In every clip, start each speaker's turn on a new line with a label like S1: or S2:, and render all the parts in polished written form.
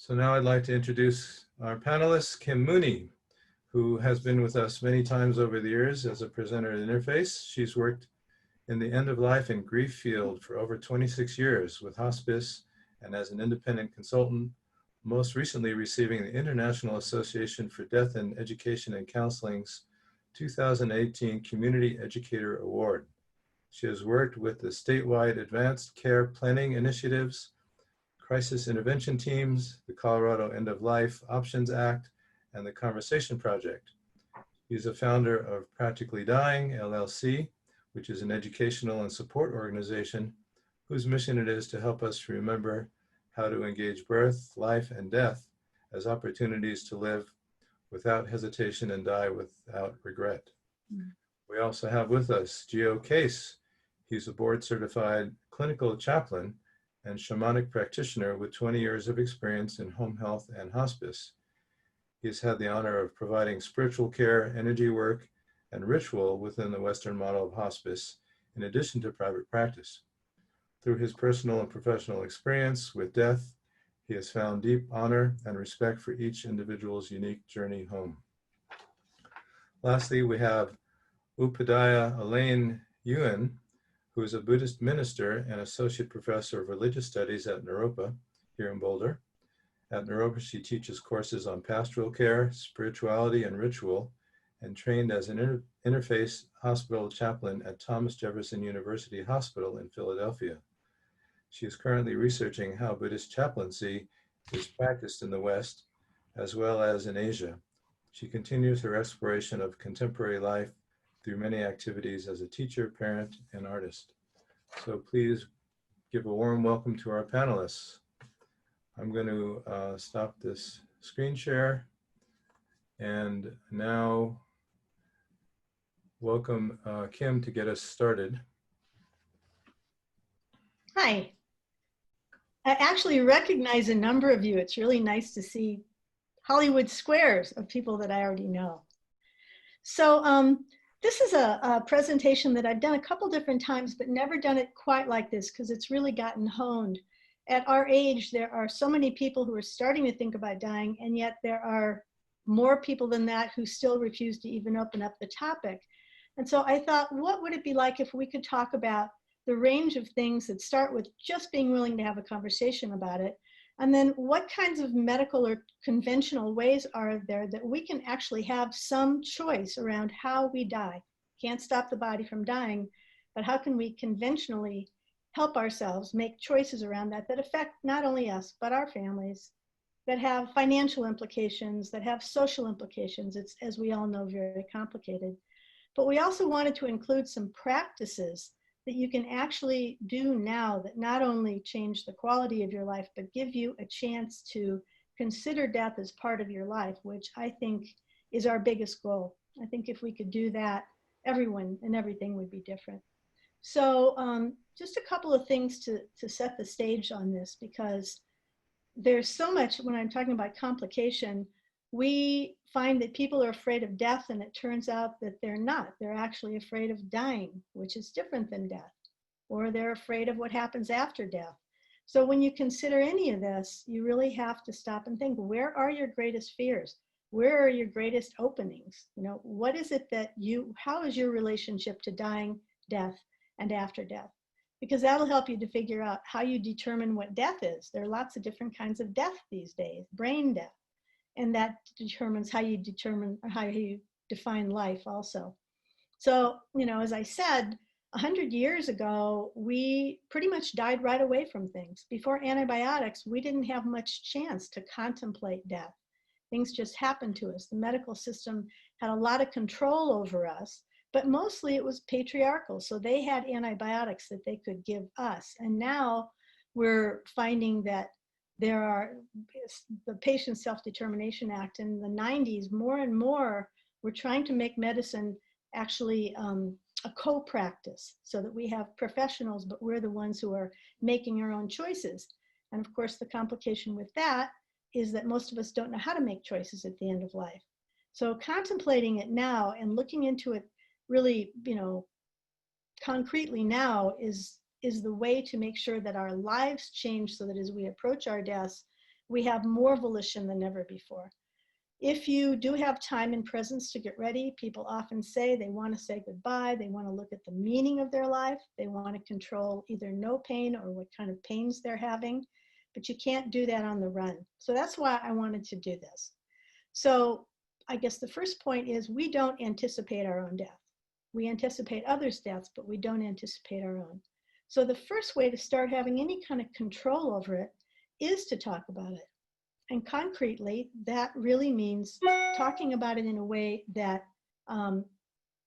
S1: So now I'd like to introduce our panelist, Kim Mooney, who has been with us many times over the years as a presenter at Interface. She's worked in the end of life and grief field for over 26 years with hospice and as an independent consultant, most recently receiving the International Association for Death in Education and Counseling's 2018 Community Educator Award. She has worked with the statewide advanced care planning initiatives, crisis intervention teams, the Colorado End of Life Options Act, and the Conversation Project. He's a founder of Practically Dying, LLC, which is an educational and support organization whose mission it is to help us remember how to engage birth, life, and death as opportunities to live without hesitation and die without regret. We also have with us Gio Case. He's a board-certified clinical chaplain and shamanic practitioner with 20 years of experience in home health and hospice. He's had the honor of providing spiritual care, energy work, and ritual within the Western model of hospice, in addition to private practice. Through his personal and professional experience with death, he has found deep honor and respect for each individual's unique journey home. Lastly, we have Upadhyaya Elaine Yuen, who is a Buddhist minister and associate professor of religious studies at Naropa here in Boulder. At Naropa, she teaches courses on pastoral care, spirituality, and ritual, and trained as an interface hospital chaplain at Thomas Jefferson University Hospital in Philadelphia. She is currently researching how Buddhist chaplaincy is practiced in the West, as well as in Asia. She continues her exploration of contemporary life through many activities as a teacher, parent, and artist. So please give a warm welcome to our panelists. I'm going to stop this screen share and now welcome Kim to get us started.
S2: Hi. I actually recognize a number of you. It's really nice to see Hollywood squares of people that I already know. So this is a presentation that I've done a couple different times, but never done it quite like this because it's really gotten honed. At our age, there are so many people who are starting to think about dying, and yet there are more people than that who still refuse to even open up the topic. And so I thought, what would it be like if we could talk about the range of things that start with just being willing to have a conversation about it, and then what kinds of medical or conventional ways are there that we can actually have some choice around how we die? Can't stop the body from dying, but how can we conventionally help ourselves make choices around that that affect not only us, but our families, that have financial implications, that have social implications? It's, as we all know, very complicated. But we also wanted to include some practices that you can actually do now that not only change the quality of your life, but give you a chance to consider death as part of your life, which I think is our biggest goal. I think if we could do that, everyone and everything would be different. So just a couple of things to set the stage on this, because there's so much, when I'm talking about complication, we find that people are afraid of death, and it turns out that they're not. They're actually afraid of dying, which is different than death, or they're afraid of what happens after death. So when you consider any of this, you really have to stop and think, where are your greatest fears? Where are your greatest openings? You know, what is it that how is your relationship to dying, death, and after death? Because that'll help you to figure out how you determine what death is. There are lots of different kinds of death these days, brain death. And that determines how you determine, or how you define life also. So, you know, as I said, 100 years ago, we pretty much died right away from things. Before antibiotics, we didn't have much chance to contemplate death. Things just happened to us. The medical system had a lot of control over us, but mostly it was patriarchal. So they had antibiotics that they could give us. And now we're finding that there are the Patient Self-Determination Act in the 90s, more and more, we're trying to make medicine actually a co-practice so that we have professionals, but we're the ones who are making our own choices. And of course, the complication with that is that most of us don't know how to make choices at the end of life. So contemplating it now and looking into it really, you know, concretely now is the way to make sure that our lives change, so that as we approach our deaths, We have more volition than ever before. If you do have time and presence to get ready, people often say they want to say goodbye. They want to look at the meaning of their life. They want to control either no pain or what kind of pains they're having. But you can't do that on the run. So that's why I wanted to do this. So I guess the first point is we don't anticipate our own death. We anticipate others' deaths, but we don't anticipate our own. So the first way to start having any kind of control over it is to talk about it. And concretely, that really means talking about it in a way that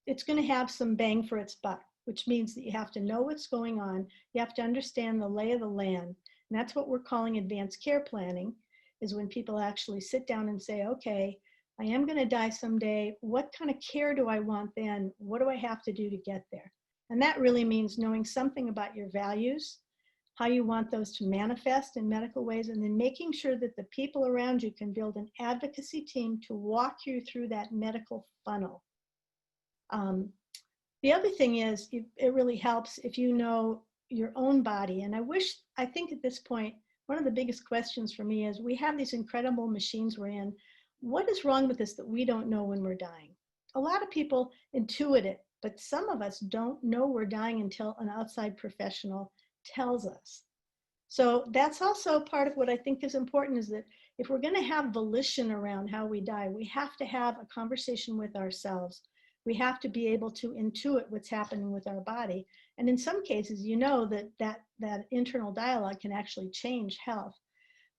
S2: it's going to have some bang for its buck, which means that you have to know what's going on. You have to understand the lay of the land. And that's what we're calling advanced care planning, is when people actually sit down and say, okay, I am going to die someday. What kind of care do I want then? What do I have to do to get there? And that really means knowing something about your values, how you want those to manifest in medical ways, and then making sure that the people around you can build an advocacy team to walk you through that medical funnel. The other thing is, it really helps if you know your own body. And I think at this point, one of the biggest questions for me is, we have these incredible machines we're in. What is wrong with us that we don't know when we're dying? A lot of people intuit it, but some of us don't know we're dying until an outside professional tells us. So that's also part of what I think is important, is that if we're going to have volition around how we die, we have to have a conversation with ourselves. We have to be able to intuit what's happening with our body. And in some cases, you know that internal dialogue can actually change health.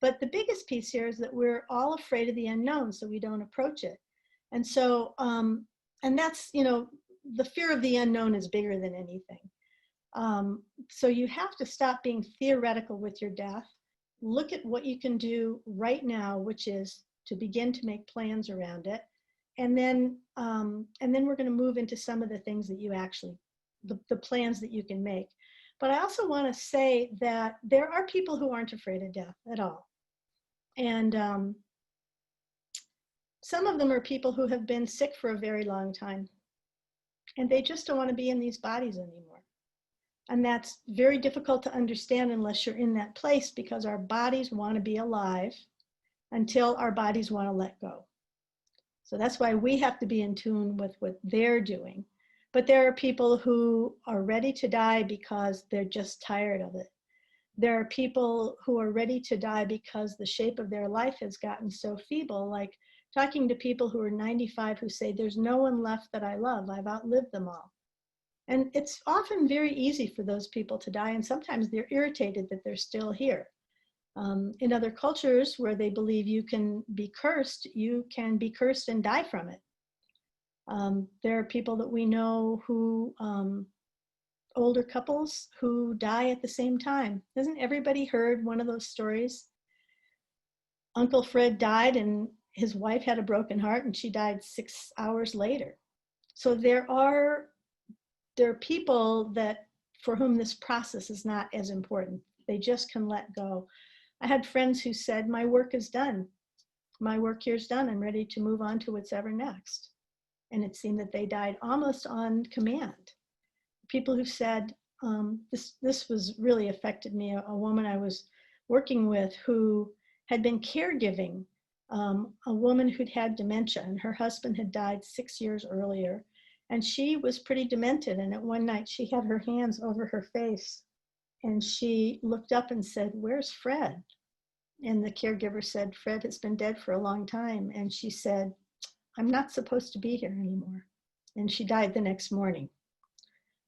S2: But the biggest piece here is that we're all afraid of the unknown, so we don't approach it. And so, and that's, the fear of the unknown is bigger than anything. So you have to stop being theoretical with your death. Look at what you can do right now, which is to begin to make plans around it. And then we're going to move into some of the things that you actually, the plans that you can make. But I also want to say that there are people who aren't afraid of death at all. And some of them are people who have been sick for a very long time, and they just don't want to be in these bodies anymore. And that's very difficult to understand unless you're in that place, because our bodies want to be alive until our bodies want to let go. So that's why we have to be in tune with what they're doing. But there are people who are ready to die because they're just tired of it. There are people who are ready to die because the shape of their life has gotten so feeble, like talking to people who are 95 who say, there's no one left that I love. I've outlived them all. And it's often very easy for those people to die, and sometimes they're irritated that they're still here. In other cultures where they believe you can be cursed and die from it. There are people that we know who, older couples who die at the same time. Hasn't everybody heard one of those stories? Uncle Fred died and his wife had a broken heart and she died 6 hours later. So there are people that for whom this process is not as important. They just can let go. I had friends who said, my work is done. My work here is done. I'm ready to move on to what's ever next. And it seemed that they died almost on command. People who said, this was really affected me. A woman I was working with who had been caregiving a woman who'd had dementia, and her husband had died 6 years earlier. And she was pretty demented. And at one night she had her hands over her face and she looked up and said, where's Fred? And the caregiver said, Fred has been dead for a long time. And she said, I'm not supposed to be here anymore. And she died the next morning.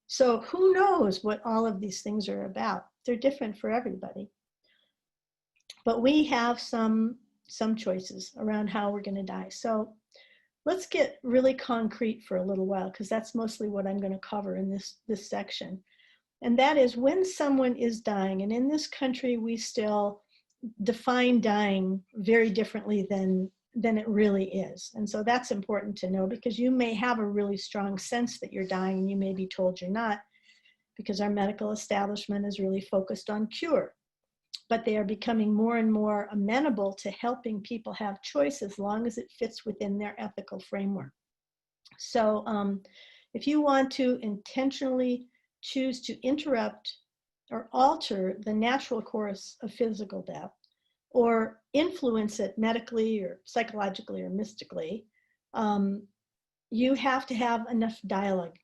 S2: So who knows what all of these things are about? They're different for everybody. But we have some choices around how we're going to die. So let's get really concrete for a little while, because that's mostly what I'm going to cover in this section. And that is when someone is dying. And in this country, we still define dying very differently than it really is. And so that's important to know, because you may have a really strong sense that you're dying and you may be told you're not, because our medical establishment is really focused on cure. But they are becoming more and more amenable to helping people have choice as long as it fits within their ethical framework. So if you want to intentionally choose to interrupt or alter the natural course of physical death, or influence it medically or psychologically or mystically, you have to have enough dialogue.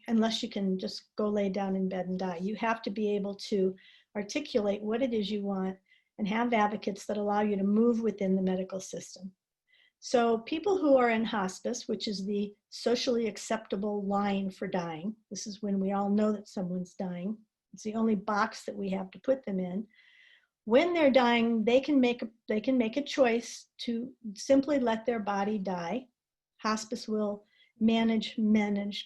S2: Unless you can just go lay down in bed and die, you have to be able to articulate what it is you want and have advocates that allow you to move within the medical system. So people who are in hospice, which is the socially acceptable line for dying, this is when we all know that someone's dying. It's the only box that we have to put them in. When they're dying, they can make a choice to simply let their body die. Hospice will manage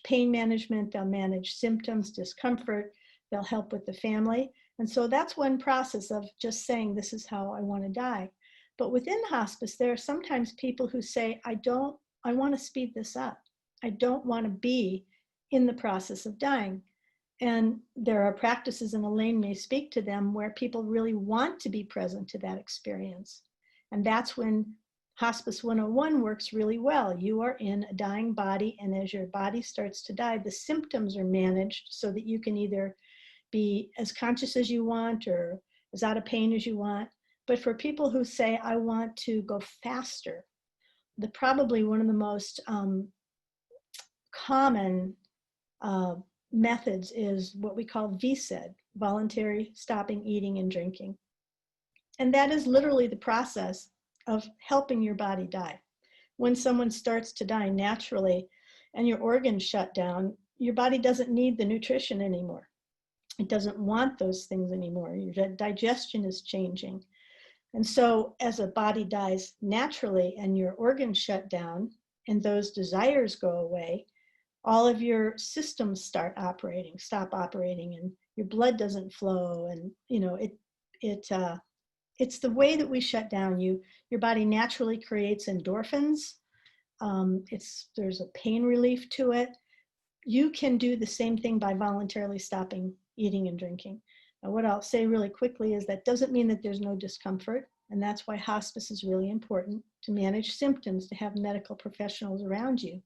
S2: pain management, they'll manage symptoms, discomfort, they'll help with the family. And so that's one process of just saying, this is how I want to die. But within hospice, there are sometimes people who say, I want to speed this up. I don't want to be in the process of dying. And there are practices, and Elaine may speak to them, where people really want to be present to that experience. And that's when Hospice 101 works really well. You are in a dying body, and as your body starts to die, the symptoms are managed so that you can either be as conscious as you want or as out of pain as you want. But for people who say, I want to go faster, probably one of the most common methods is what we call VSED, voluntary stopping eating and drinking. And that is literally the process of helping your body die. When someone starts to die naturally and your organs shut down, your body doesn't need the nutrition anymore. It doesn't want those things anymore. Your digestion is changing. And so as a body dies naturally and your organs shut down and those desires go away, all of your systems stop operating, and your blood doesn't flow. And it's the way that we shut down. Your body naturally creates endorphins. There's a pain relief to it. You can do the same thing by voluntarily stopping eating and drinking. Now, what I'll say really quickly is that doesn't mean that there's no discomfort. And that's why hospice is really important, to manage symptoms, to have medical professionals around you.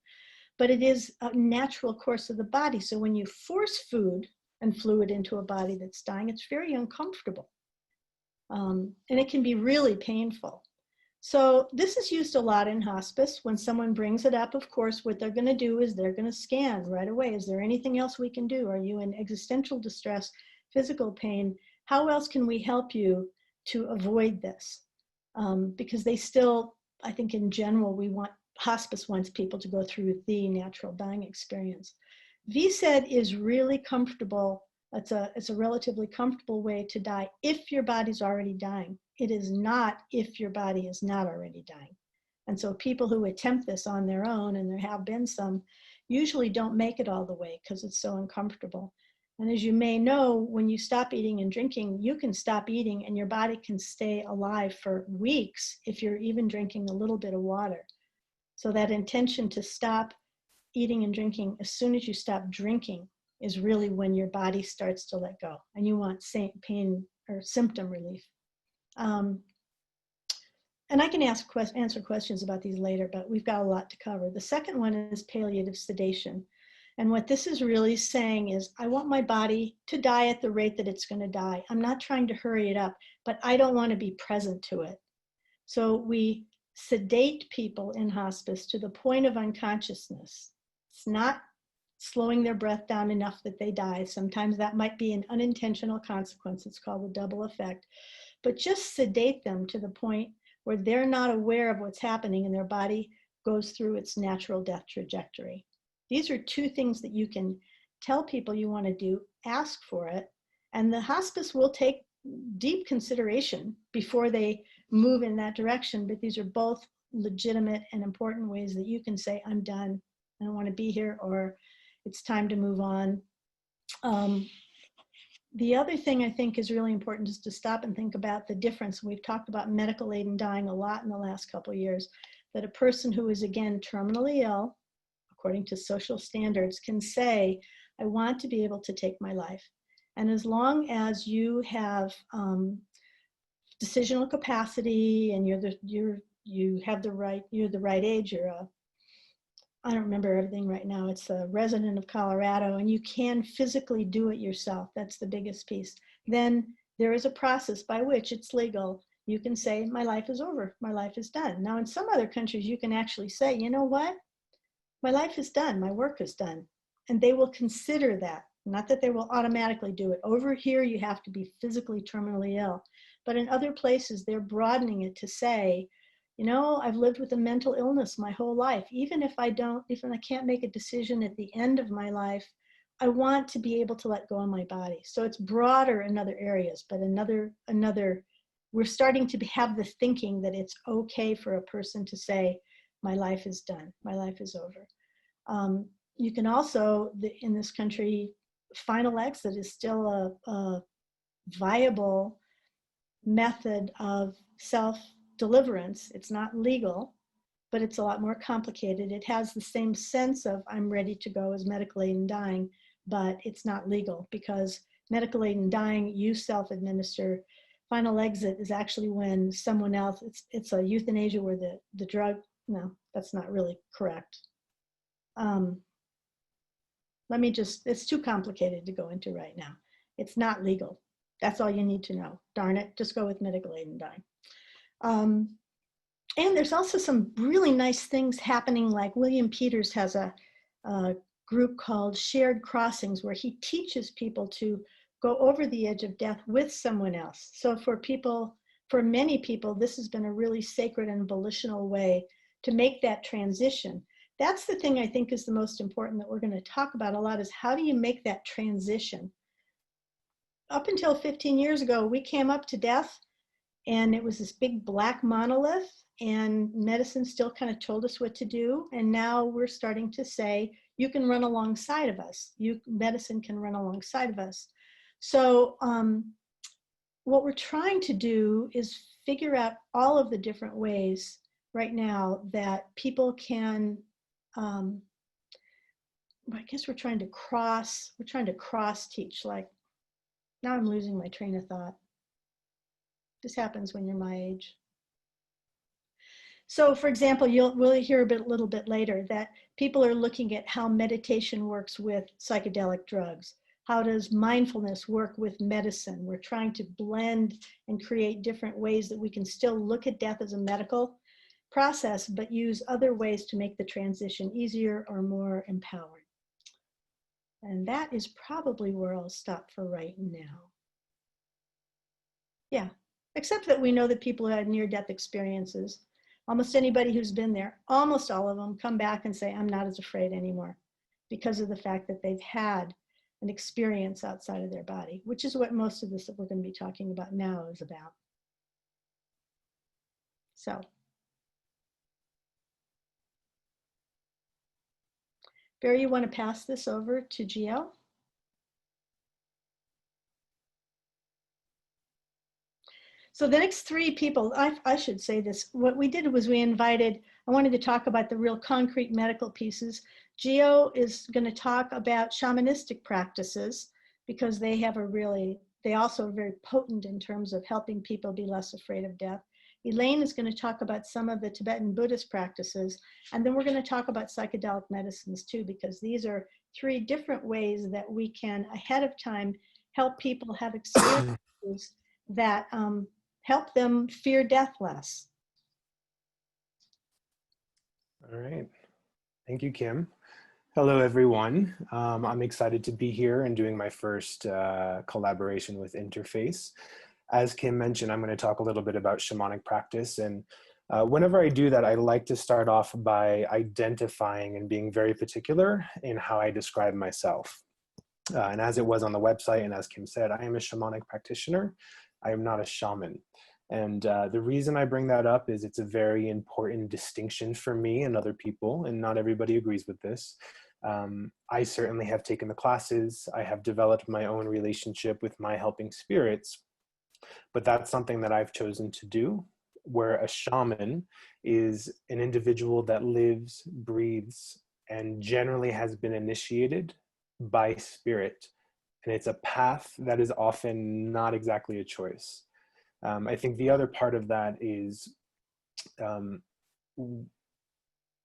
S2: But it is a natural course of the body. So when you force food and fluid into a body that's dying, it's very uncomfortable. And it can be really painful. So this is used a lot in hospice. When someone brings it up, of course, what they're going to do is they're going to scan right away. Is there anything else we can do? Are you in existential distress, physical pain? How else can we help you to avoid this? Because they still, I think in general, hospice wants people to go through the natural dying experience. VSED is really comfortable. It's a relatively comfortable way to die if your body's already dying. It is not if your body is not already dying. And so people who attempt this on their own, and there have been some, usually don't make it all the way because it's so uncomfortable. And as you may know, when you stop eating and drinking, you can stop eating and your body can stay alive for weeks if you're even drinking a little bit of water. So that intention to stop eating and drinking as soon as you stop drinking is really when your body starts to let go and you want pain or symptom relief. And I can answer questions about these later, but we've got a lot to cover. The second one is palliative sedation. And what this is really saying is, I want my body to die at the rate that it's going to die. I'm not trying to hurry it up, but I don't want to be present to it. So we sedate people in hospice to the point of unconsciousness. It's not slowing their breath down enough that they die. Sometimes that might be an unintentional consequence. It's called the double effect. But just sedate them to the point where they're not aware of what's happening and their body goes through its natural death trajectory. These are two things that you can tell people you want to do, ask for it, and the hospice will take deep consideration before they move in that direction. But these are both legitimate and important ways that you can say, I'm done, I don't want to be here, or it's time to move on. The other thing I think is really important is to stop and think about the difference. We've talked about medical aid in dying a lot in the last couple of years, that a person who is, again, terminally ill, according to social standards, can say, I want to be able to take my life. And as long as you have decisional capacity and you're the right age, I don't remember everything right now. It's a resident of Colorado and you can physically do it yourself. That's the biggest piece. Then there is a process by which it's legal. you can say, my life is over, my life is done. Now, in some other countries, you can actually say, you know what? My life is done, my work is done. And they will consider that. Not that they will automatically do it. Over here, you have to be physically terminally ill. But in other places, they're broadening it to say, you know, I've lived with a mental illness my whole life. Even if I can't make a decision at the end of my life, I want to be able to let go of my body. So it's broader in other areas, but we're starting to have the thinking that it's okay for a person to say, my life is done, my life is over. You can also, in this country, final exit is still a viable method of self-deliverance. It's not legal, but it's a lot more complicated. It has the same sense of I'm ready to go as medical aid in dying, but it's not legal because medical aid in dying, you self-administer. Final exit is actually when someone else, it's a euthanasia where the drug, no, that's not really correct. It's too complicated to go into right now. It's not legal. That's all you need to know. Darn it, just go with medical aid and dying. And there's also some really nice things happening, like William Peters has a group called Shared Crossings, where he teaches people to go over the edge of death with someone else. So for many people, this has been a really sacred and volitional way to make that transition. That's the thing I think is the most important that we're going to talk about a lot, is how do you make that transition? Up until 15 years ago, we came up to death and it was this big black monolith, and medicine still kind of told us what to do. And now we're starting to say, you can run alongside of us. Medicine can run alongside of us. So what we're trying to do is figure out all of the different ways right now that people can, I guess we're trying to cross teach. Like, now I'm losing my train of thought. This happens when you're my age. So for example, we'll hear a little bit later that people are looking at how meditation works with psychedelic drugs. How does mindfulness work with medicine? We're trying to blend and create different ways that we can still look at death as a medical process, but use other ways to make the transition easier or more empowering. And that is probably where I'll stop for right now. Yeah, except that we know that people who had near-death experiences, almost anybody who's been there, almost all of them come back and say, I'm not as afraid anymore, because of the fact that they've had an experience outside of their body, which is what most of this that we're going to be talking about now is about. So, Barry, you want to pass this over to Gio? So the next three people, I should say this, what we did was I wanted to talk about the real concrete medical pieces. Gio is going to talk about shamanistic practices, because they also are very potent in terms of helping people be less afraid of death. Elaine is going to talk about some of the Tibetan Buddhist practices, and then we're going to talk about psychedelic medicines too, because these are three different ways that we can ahead of time help people have experiences that help them fear death less.
S3: All right. Thank you, Kim. Hello, everyone. I'm excited to be here and doing my first collaboration with Interface. As Kim mentioned, I'm going to talk a little bit about shamanic practice. And whenever I do that, I like to start off by identifying and being very particular in how I describe myself. And as it was on the website, and as Kim said, I am a shamanic practitioner. I am not a shaman. And the reason I bring that up is it's a very important distinction for me and other people, and not everybody agrees with this. I certainly have taken the classes. I have developed my own relationship with my helping spirits, but that's something that I've chosen to do, where a shaman is an individual that lives, breathes, and generally has been initiated by spirit. And it's a path that is often not exactly a choice. I think the other part of that is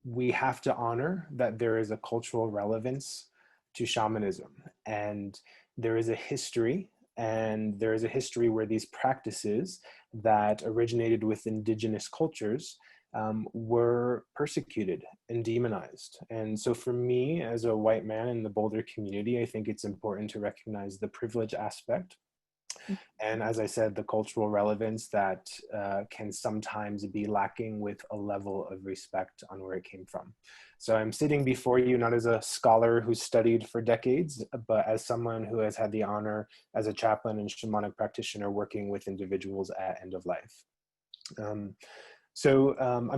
S3: we have to honor that there is a cultural relevance to shamanism, and there is a history And there is a history where these practices that originated with indigenous cultures were persecuted and demonized. And so for me, as a white man in the Boulder community, I think it's important to recognize the privilege aspect. And as I said, the cultural relevance that can sometimes be lacking with a level of respect on where it came from. So I'm sitting before you not as a scholar who studied for decades, but as someone who has had the honor as a chaplain and shamanic practitioner working with individuals at end of life. I'm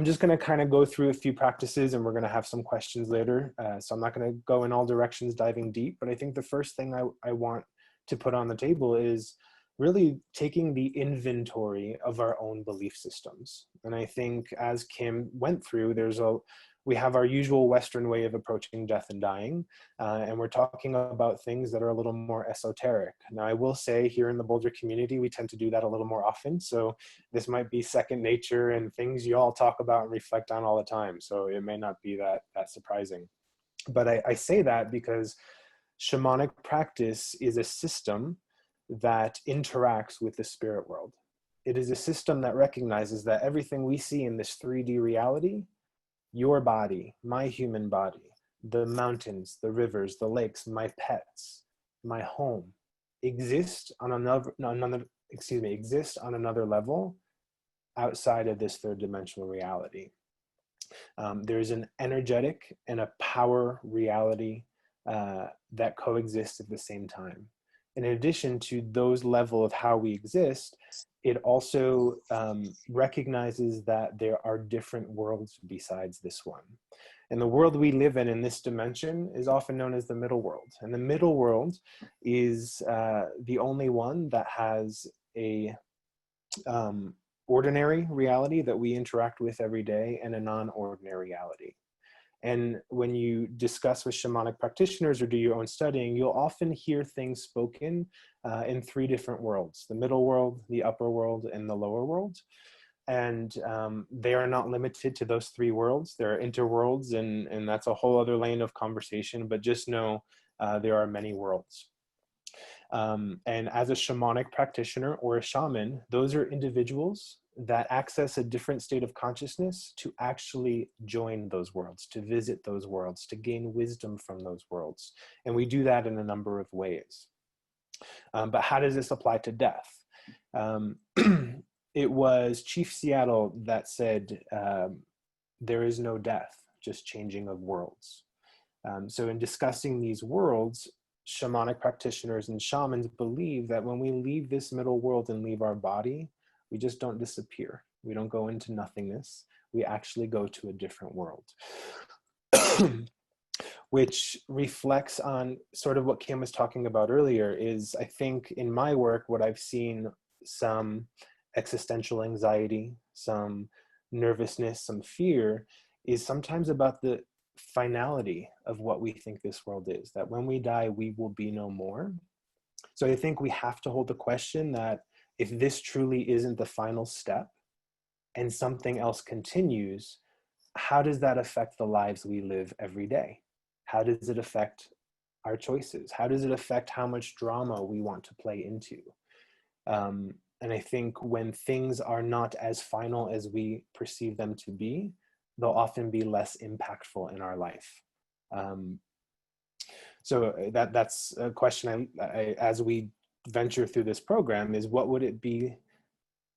S3: just going to kind of go through a few practices, and we're going to have some questions later. So I'm not going to go in all directions diving deep, but I think the first thing I want to put on the table is really taking the inventory of our own belief systems. And I think as Kim went through, we have our usual Western way of approaching death and dying, and we're talking about things that are a little more esoteric. Now, I will say here in the Boulder community, we tend to do that a little more often. So this might be second nature and things you all talk about and reflect on all the time. So it may not be that surprising. But I say that because shamanic practice is a system that interacts with the spirit world. It is a system that recognizes that everything we see in this 3D reality, your body, my human body, the mountains, the rivers, the lakes, my pets, my home, exist on another level outside of this third dimensional reality. There's an energetic and a power reality that coexist at the same time. In addition to those level of how we exist, it also recognizes that there are different worlds besides this one. And the world we live in this dimension is often known as the middle world. And the middle world is the only one that has a ordinary reality that we interact with every day and a non-ordinary reality. And when you discuss with shamanic practitioners or do your own studying, you'll often hear things spoken in 3 different worlds: the middle world, the upper world, and the lower world. And they are not limited to those 3 worlds. There are interworlds, and that's a whole other lane of conversation, but just know there are many worlds. And as a shamanic practitioner or a shaman, those are individuals that access a different state of consciousness to actually join those worlds, to visit those worlds, to gain wisdom from those worlds. And we do that in a number of ways. But how does this apply to death? It was Chief Seattle that said, there is no death, just changing of worlds. So in discussing these worlds, shamanic practitioners and shamans believe that when we leave this middle world and leave our body, we just don't disappear. We don't go into nothingness. We actually go to a different world, which reflects on sort of what Kim was talking about earlier. Is, I think in my work, what I've seen, some existential anxiety, some nervousness, some fear, is sometimes about the finality of what we think this world is, that when we die, we will be no more. So I think we have to hold the question that if this truly isn't the final step and something else continues, how does that affect the lives we live every day? How does it affect our choices? How does it affect how much drama we want to play into? And I think when things are not as final as we perceive them to be, they'll often be less impactful in our life. So that's a question I as we venture through this program, is what would it be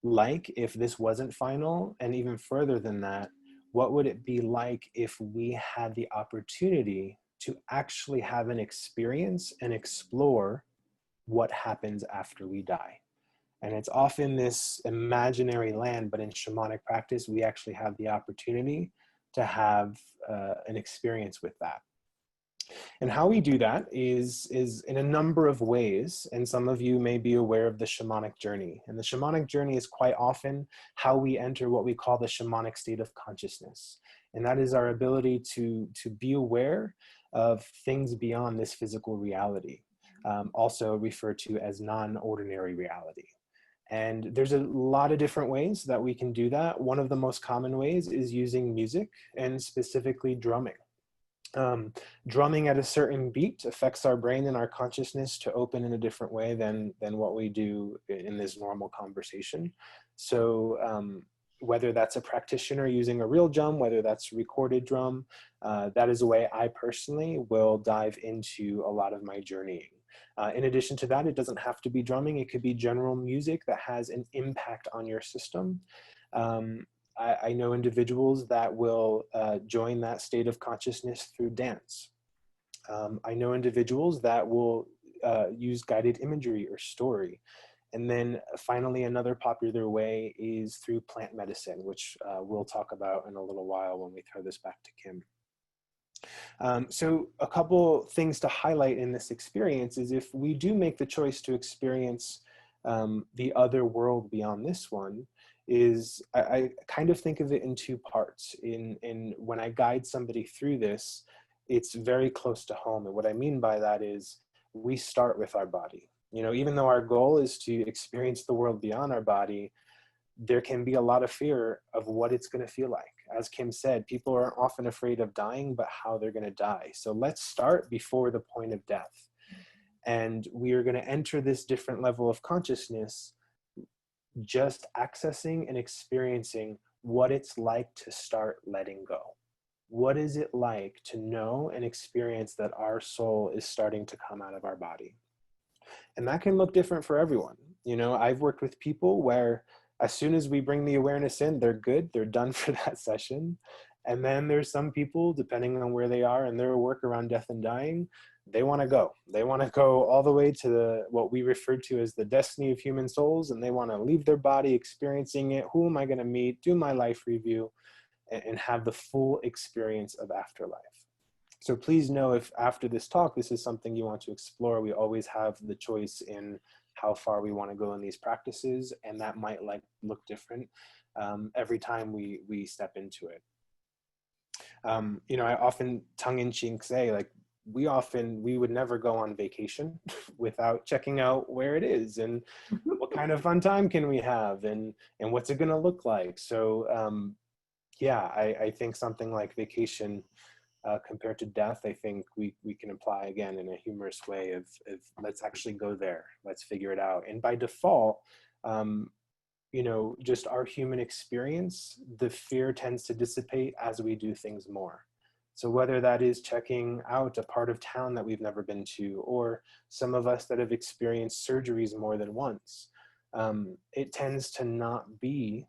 S3: like if this wasn't final? And even further than that, what would it be like if we had the opportunity to actually have an experience and explore what happens after we die? And it's often this imaginary land, but in shamanic practice, we actually have the opportunity to have an experience with that. And how we do that is in a number of ways. And some of you may be aware of the shamanic journey. And the shamanic journey is quite often how we enter what we call the shamanic state of consciousness. And that is our ability to be aware of things beyond this physical reality, also referred to as non-ordinary reality. And there's a lot of different ways that we can do that. One of the most common ways is using music, and specifically drumming. Drumming at a certain beat affects our brain and our consciousness to open in a different way than what we do in this normal conversation. So whether that's a practitioner using a real drum, whether that's recorded drum, that is a way I personally will dive into a lot of my journeying. In addition to that, it doesn't have to be drumming. It could be general music that has an impact on your system. I know individuals that will join that state of consciousness through dance. I know individuals that will use guided imagery or story. And then finally, another popular way is through plant medicine, which we'll talk about in a little while when we throw this back to Kim. So a couple things to highlight in this experience is if we do make the choice to experience the other world beyond this one, is I kind of think of it in two parts. In when I guide somebody through this, it's very close to home. And what I mean by that is we start with our body. You know, even though our goal is to experience the world beyond our body, there can be a lot of fear of what it's going to feel like. As Kim said, people are often afraid of dying, but how they're going to die. So let's start before the point of death. And we are going to enter this different level of consciousness, just accessing and experiencing what it's like to start letting go. What is it like to know and experience that our soul is starting to come out of our body? And that can look different for everyone. You know, I've worked with people where as soon as we bring the awareness in, they're good, they're done for that session. And then there's some people, depending on where they are in their work around death and dying, they want to go. They want to go all the way to what we refer to as the destiny of human souls, and they want to leave their body experiencing it. Who am I going to meet? Do my life review, and have the full experience of afterlife. So please know if after this talk, this is something you want to explore, we always have the choice in how far we want to go in these practices, and that might look different every time we step into it. You know, I often tongue-in-cheek say, like, we would never go on vacation without checking out where it is and what kind of fun time can we have and what's it going to look like. So yeah, I think something like vacation compared to death, I think we can apply again in a humorous way of let's actually go there, let's figure it out. And by default, you know, just our human experience, the fear tends to dissipate as we do things more. So whether that is checking out a part of town that we've never been to, or some of us that have experienced surgeries more than once, it tends to not be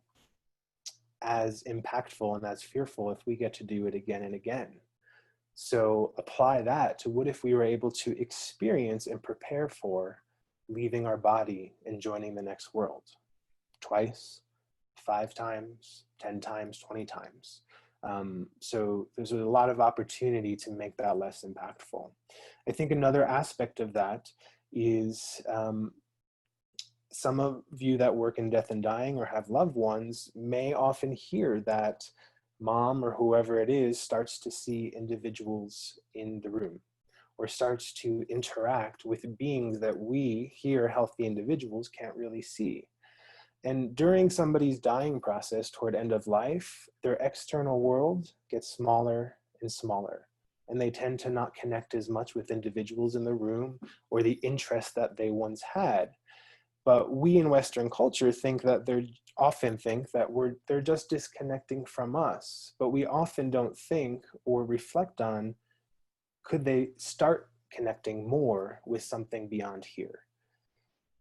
S3: as impactful and as fearful if we get to do it again and again. So apply that to what if we were able to experience and prepare for leaving our body and joining the next world twice, 5 times, 10 times, 20 times. So there's a lot of opportunity to make that less impactful. I think another aspect of that is some of you that work in death and dying or have loved ones may often hear that mom or whoever it is starts to see individuals in the room or starts to interact with beings that we here, healthy individuals, can't really see. And during somebody's dying process toward end of life, their external world gets smaller and smaller. And they tend to not connect as much with individuals in the room or the interest that they once had. But we in Western culture often think that they're just disconnecting from us. But we often don't think or reflect on, could they start connecting more with something beyond here?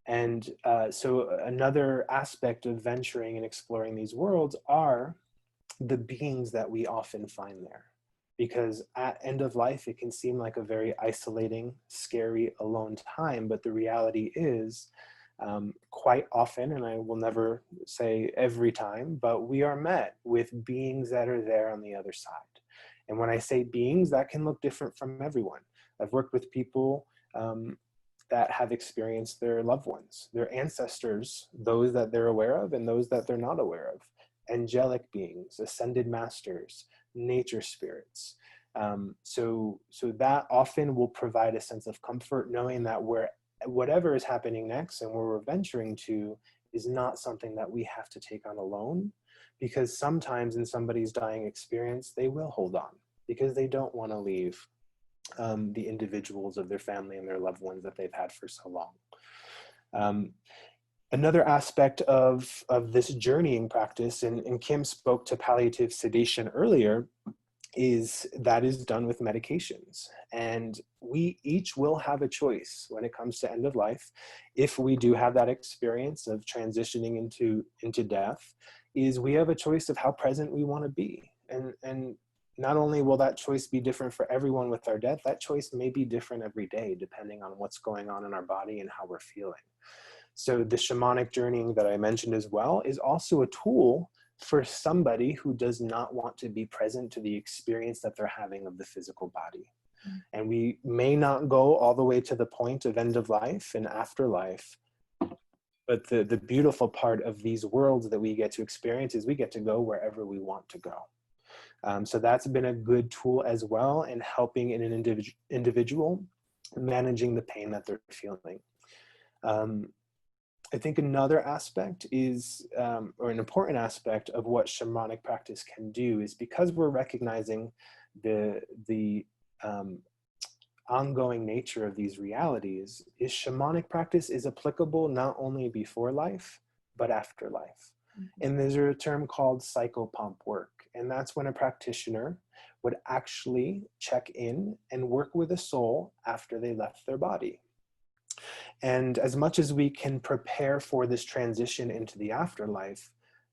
S3: And so another aspect of venturing and exploring these worlds are the beings that we often find there. Because at end of life, it can seem like a very isolating, scary, alone time. But the reality is, quite often, and I will never say every time, but we are met with beings that are there on the other side. And when I say beings, that can look different from everyone. I've worked with people that have experienced their loved ones, their ancestors, those that they're aware of and those that they're not aware of, angelic beings, ascended masters, nature spirits. So that often will provide a sense of comfort, knowing that whatever is happening next and where we're venturing to is not something that we have to take on alone, because sometimes in somebody's dying experience, they will hold on. because they don't want to leave the individuals of their family and their loved ones that they've had for so long. Another aspect of this journeying practice, and Kim spoke to palliative sedation earlier, is that is done with medications. And we each will have a choice when it comes to end of life. If we do have that experience of transitioning into death, is we have a choice of how present we want to be. And not only will that choice be different for everyone with our death, that choice may be different every day, depending on what's going on in our body and how we're feeling. So the shamanic journeying that I mentioned as well is also a tool for somebody who does not want to be present to the experience that they're having of the physical body. And we may not go all the way to the point of end of life and afterlife, but the beautiful part of these worlds that we get to experience is we get to go wherever we want to go. So that's been a good tool as well in helping in an individual managing the pain that they're feeling. I think another aspect is, or an important aspect of what shamanic practice can do is, because we're recognizing the ongoing nature of these realities, is shamanic practice is applicable not only before life, but after life. And there's a term called psychopomp work. And that's when a practitioner would actually check in and work with a soul after they left their body. And as much as we can prepare for this transition into the afterlife,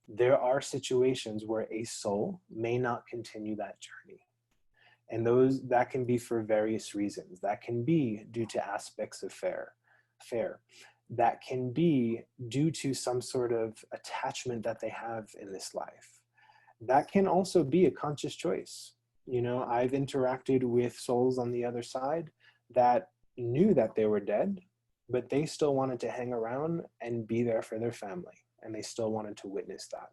S3: there are situations where a soul may not continue that journey. And that can be for various reasons. That can be due to aspects of fear. That can be due to some sort of attachment that they have in this life. That can also be a conscious choice. You know, I've interacted with souls on the other side that knew that they were dead, but they still wanted to hang around and be there for their family, and they still wanted to witness that.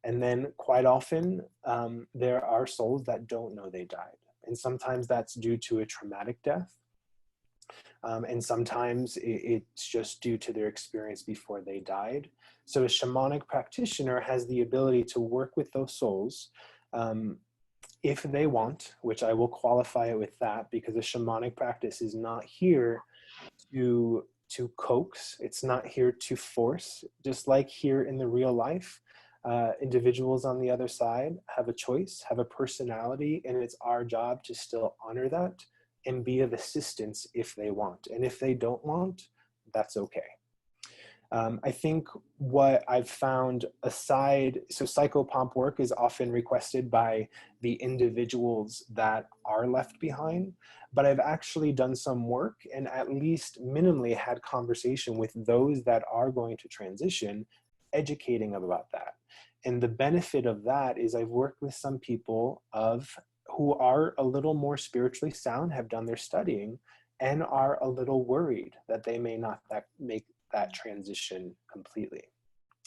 S3: And then quite often, there are souls that don't know they died. And sometimes that's due to a traumatic death. And sometimes it's just due to their experience before they died. So a shamanic practitioner has the ability to work with those souls if they want, which I will qualify it with that, because a shamanic practice is not here to coax. It's not here to force. Just like here in the real life, individuals on the other side have a choice, have a personality, and it's our job to still honor that and be of assistance if they want. And if they don't want, that's okay. I think what I've found so psychopomp work is often requested by the individuals that are left behind, but I've actually done some work and at least minimally had conversation with those that are going to transition, educating about that. And the benefit of that is I've worked with some people who are a little more spiritually sound, have done their studying, and are a little worried that they may not make that transition completely.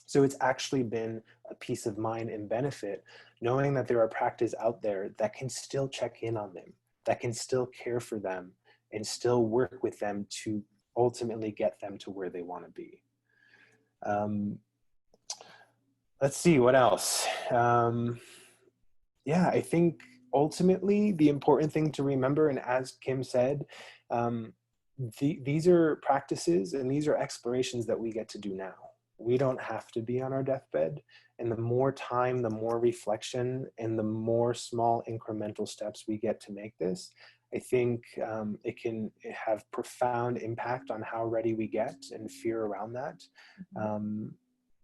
S3: So it's actually been a peace of mind and benefit knowing that there are practices out there that can still check in on them, that can still care for them and still work with them to ultimately get them to where they want to be. Let's see, what else? Yeah, I think ultimately the important thing to remember, and as Kim said, these are practices and these are explorations that we get to do now. We don't have to be on our deathbed. And the more time, the more reflection, and the more small incremental steps we get to make this, I think it can have profound impact on how ready we get and fear around that.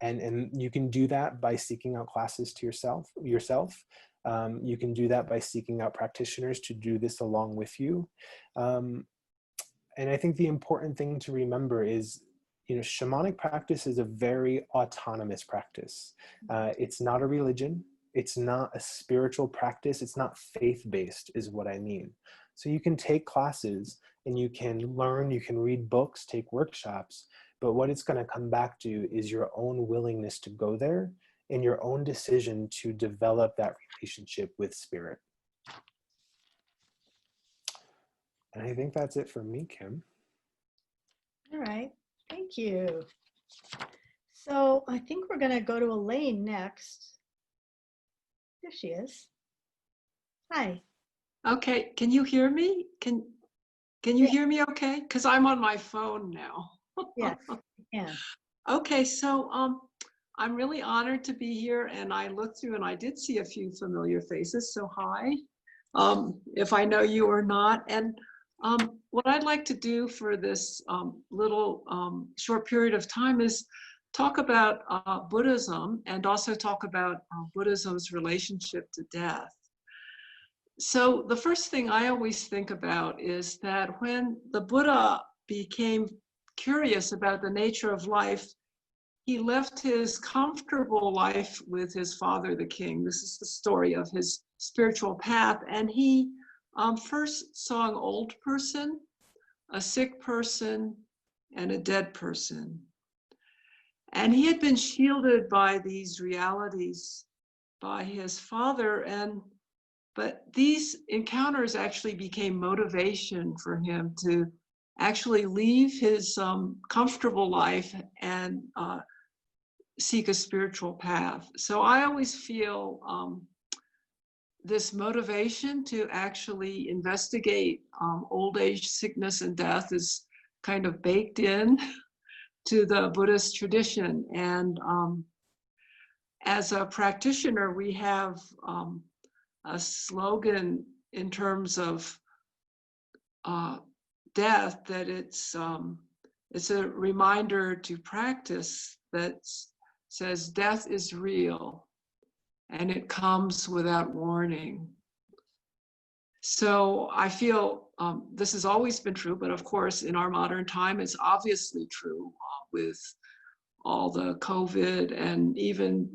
S3: And you can do that by seeking out classes to yourself. You can do that by seeking out practitioners to do this along with you. And I think the important thing to remember is, shamanic practice is a very autonomous practice. It's not a religion. It's not a spiritual practice. It's not faith-based is what I mean. So you can take classes and you can learn, you can read books, take workshops, but what it's going to come back to is your own willingness to go there and your own decision to develop that relationship with spirit. And I think that's it for me, Kim.
S2: All right, thank you. So I think we're going to go to Elaine next. There she is. Hi.
S4: Okay, can you hear me? Can you hear me okay? Because I'm on my phone now.
S2: Yes, yeah.
S4: Okay, so I'm really honored to be here, and I looked through and I did see a few familiar faces, so hi, if I know you or not. And what I'd like to do for this little short period of time is talk about Buddhism and also talk about Buddhism's relationship to death. So the first thing I always think about is that when the Buddha became curious about the nature of life, he left his comfortable life with his father, the king. This is the story of his spiritual path. And he first saw an old person, a sick person, and a dead person. And he had been shielded by these realities by his father. But these encounters actually became motivation for him to actually leave his comfortable life and seek a spiritual path. So I always feel this motivation to actually investigate old age, sickness, and death is kind of baked in to the Buddhist tradition. And as a practitioner, we have a slogan in terms of death that it's a reminder to practice that says death is real and it comes without warning. So I feel this has always been true, but of course in our modern time it's obviously true with all the COVID and even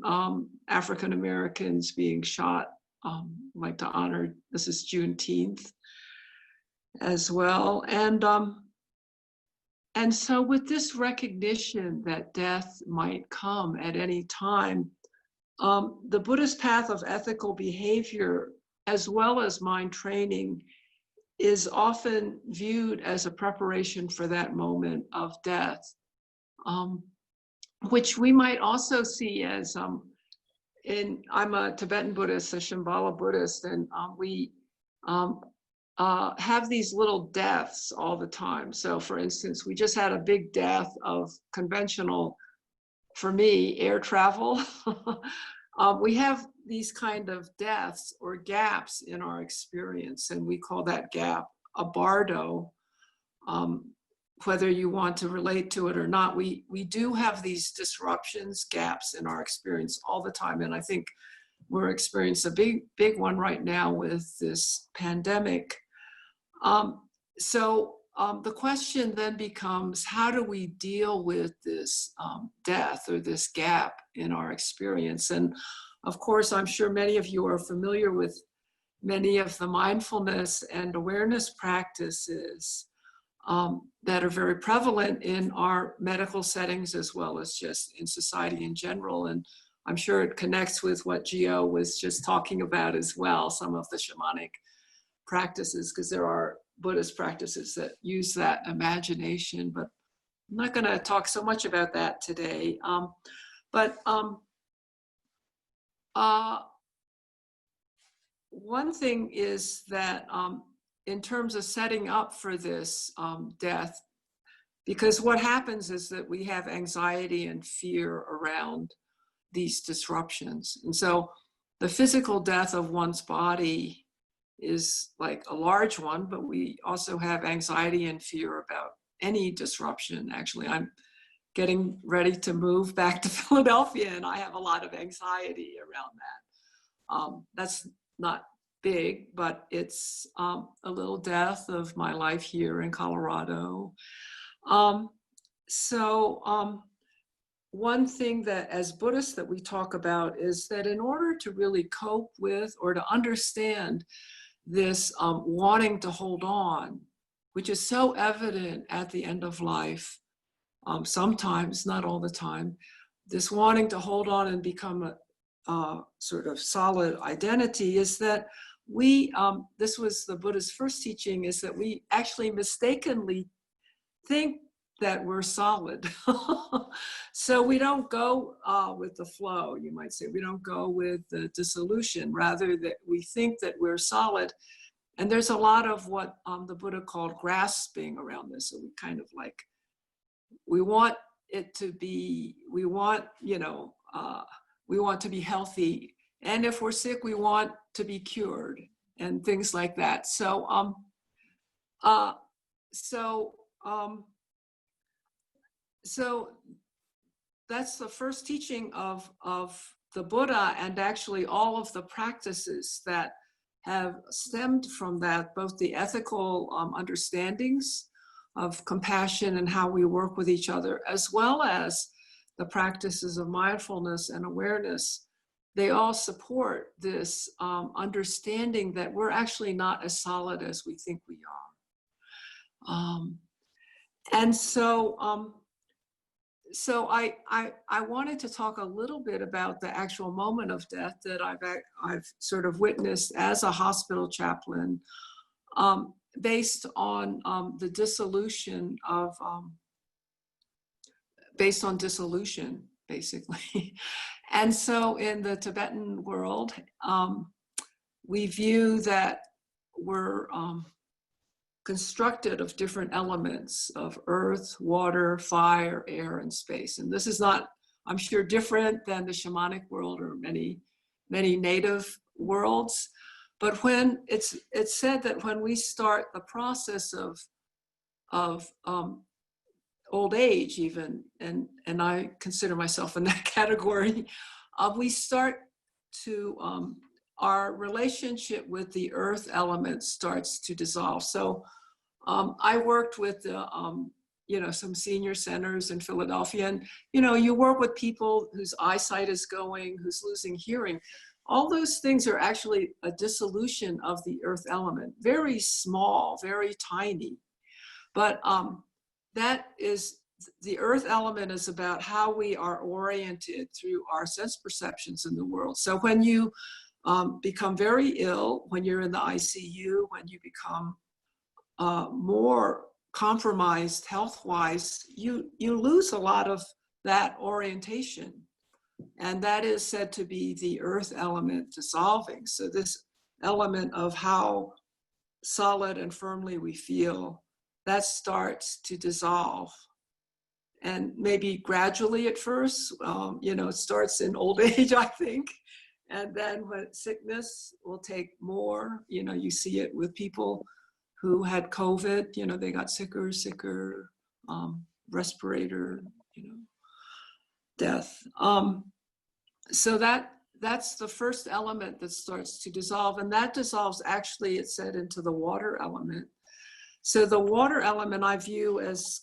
S4: African Americans being shot. Like to honor, this is Juneteenth as well. And so with this recognition that death might come at any time, the Buddhist path of ethical behavior, as well as mind training, is often viewed as a preparation for that moment of death, which we might also see as I'm a Tibetan Buddhist, a Shambhala Buddhist, and we have these little deaths all the time. So for instance, we just had a big death of conventional, for me, air travel. We have these kind of deaths or gaps in our experience, and we call that gap a bardo. Whether you want to relate to it or not, we do have these disruptions, gaps in our experience all the time. And I think we're experiencing a big one right now with this pandemic. So the question then becomes, how do we deal with this death or this gap in our experience? And of course, I'm sure many of you are familiar with many of the mindfulness and awareness practices that are very prevalent in our medical settings as well as just in society in general. And I'm sure it connects with what Gio was just talking about as well, some of the shamanic practices, because there are Buddhist practices that use that imagination, but I'm not going to talk so much about that today. One thing is that in terms of setting up for this death, because what happens is that we have anxiety and fear around these disruptions. And so the physical death of one's body is like a large one, but we also have anxiety and fear about any disruption. Actually, I'm getting ready to move back to Philadelphia, and I have a lot of anxiety around that. That's not big, but it's a little death of my life here in Colorado. One thing that as Buddhists that we talk about is that in order to really cope with or to understand this wanting to hold on, which is so evident at the end of life, sometimes, not all the time, this wanting to hold on and become a sort of solid identity is that this was the Buddha's first teaching, is that we actually mistakenly think that we're solid. So we don't go with the flow, you might say. We don't go with the dissolution, rather that we think that we're solid. And there's a lot of what the Buddha called grasping around this. So we kind of like, we want it to be, we want to be healthy. And if we're sick, we want to be cured and things like that. So, so that's the first teaching of the Buddha, and actually all of the practices that have stemmed from that, both the ethical understandings of compassion and how we work with each other, as well as the practices of mindfulness and awareness. They all support this understanding that we're actually not as solid as we think we are. And so, so I wanted to talk a little bit about the actual moment of death that I've sort of witnessed as a hospital chaplain, based on the dissolution of, based on dissolution, basically. And so in the Tibetan world, we view that we're constructed of different elements of earth, water, fire, air, and space. And this is not, I'm sure, different than the shamanic world or many native worlds. But when it's said that when we start the process of old age even, and I consider myself in that category, we start to, our relationship with the earth element starts to dissolve. So I worked with some senior centers in Philadelphia, and you work with people whose eyesight is going, who's losing hearing. All those things are actually a dissolution of the earth element, very small, very tiny. But that is, the earth element is about how we are oriented through our sense perceptions in the world. So when you become very ill, when you're in the ICU, when you become more compromised health-wise, you lose a lot of that orientation. And that is said to be the earth element dissolving. So this element of how solid and firmly we feel, that starts to dissolve. And maybe gradually at first, it starts in old age, I think. And then when sickness will take more, you see it with people who had COVID, they got sicker, respirator, death. So that's the first element that starts to dissolve, and that dissolves actually, it said, into the water element. So the water element I view as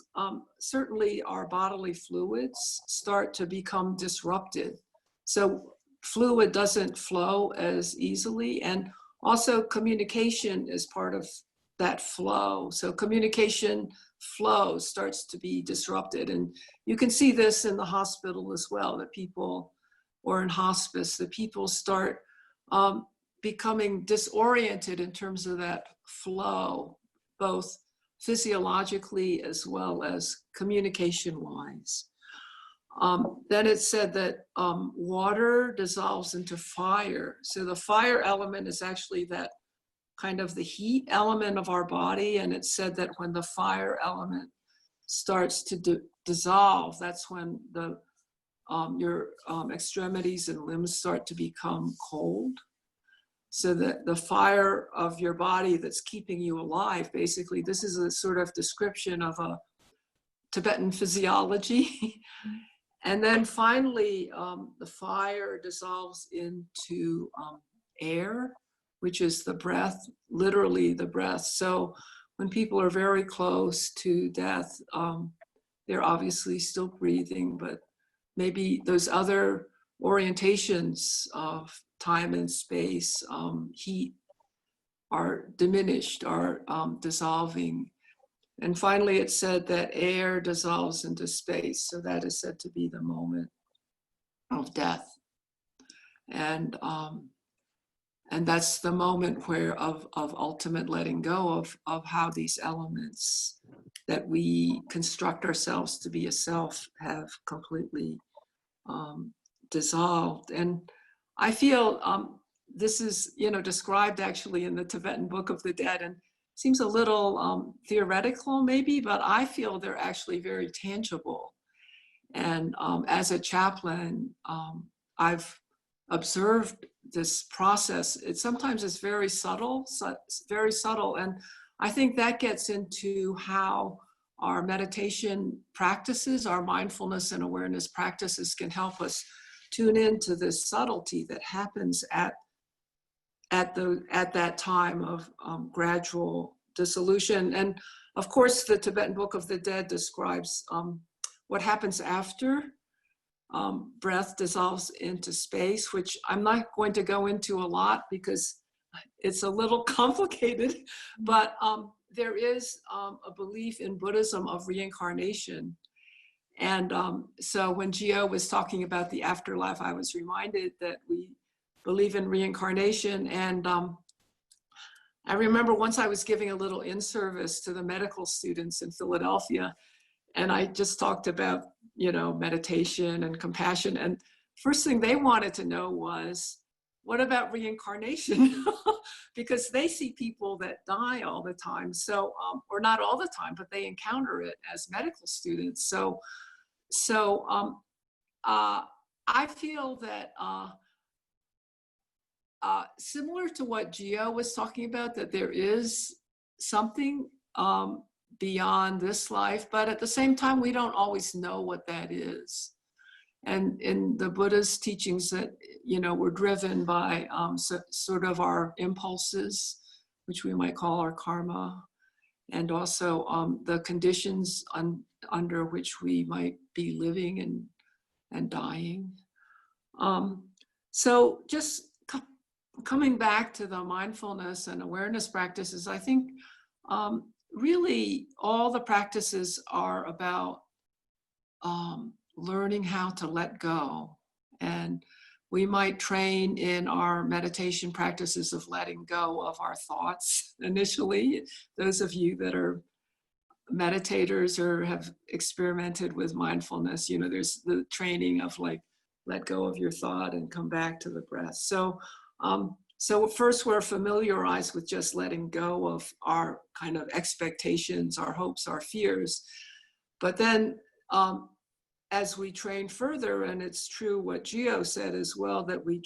S4: certainly our bodily fluids start to become disrupted. So fluid doesn't flow as easily, and also communication is part of that flow. So communication flow starts to be disrupted, and you can see this in the hospital as well, that people, or in hospice, that people start becoming disoriented in terms of that flow, both physiologically as well as communication-wise. Then it said that water dissolves into fire. So the fire element is actually that kind of the heat element of our body. And it said that when the fire element starts to dissolve, that's when your extremities and limbs start to become cold. So that the fire of your body that's keeping you alive, basically, this is a sort of description of a Tibetan physiology. And then finally, the fire dissolves into air, which is the breath, literally the breath. So when people are very close to death, they're obviously still breathing, but maybe those other orientations of time and space, heat, are diminished, are dissolving. And finally, it said that air dissolves into space. So that is said to be the moment of death. And that's the moment where of ultimate letting go of how these elements that we construct ourselves to be a self have completely dissolved. And I feel this is, described actually in the Tibetan Book of the Dead, and seems a little theoretical maybe, but I feel they're actually very tangible. And as a chaplain, I've observed this process. It sometimes is very subtle, and I think that gets into how our meditation practices, our mindfulness and awareness practices can help us tune into this subtlety that happens at that time of gradual dissolution. And of course, the Tibetan Book of the Dead describes what happens after breath dissolves into space, which I'm not going to go into a lot because it's a little complicated, but there is a belief in Buddhism of reincarnation. And so when Gio was talking about the afterlife, I was reminded that we believe in reincarnation. And I remember once I was giving a little in-service to the medical students in Philadelphia, and I just talked about, meditation and compassion. And first thing they wanted to know was, what about reincarnation? Because they see people that die all the time. So, or not all the time, but they encounter it as medical students. So I feel that similar to what Gio was talking about, that there is something beyond this life, but at the same time, we don't always know what that is. And in the Buddha's teachings that, we're driven by sort of our impulses, which we might call our karma, and also the conditions under which we might be living and dying. So just coming back to the mindfulness and awareness practices, I think really all the practices are about learning how to let go. And we might train in our meditation practices of letting go of our thoughts initially. Those of you that are meditators or have experimented with mindfulness, there's the training of like, let go of your thought and come back to the breath. So first we're familiarized with just letting go of our kind of expectations, our hopes, our fears. But then as we train further, and it's true what Gio said as well, that we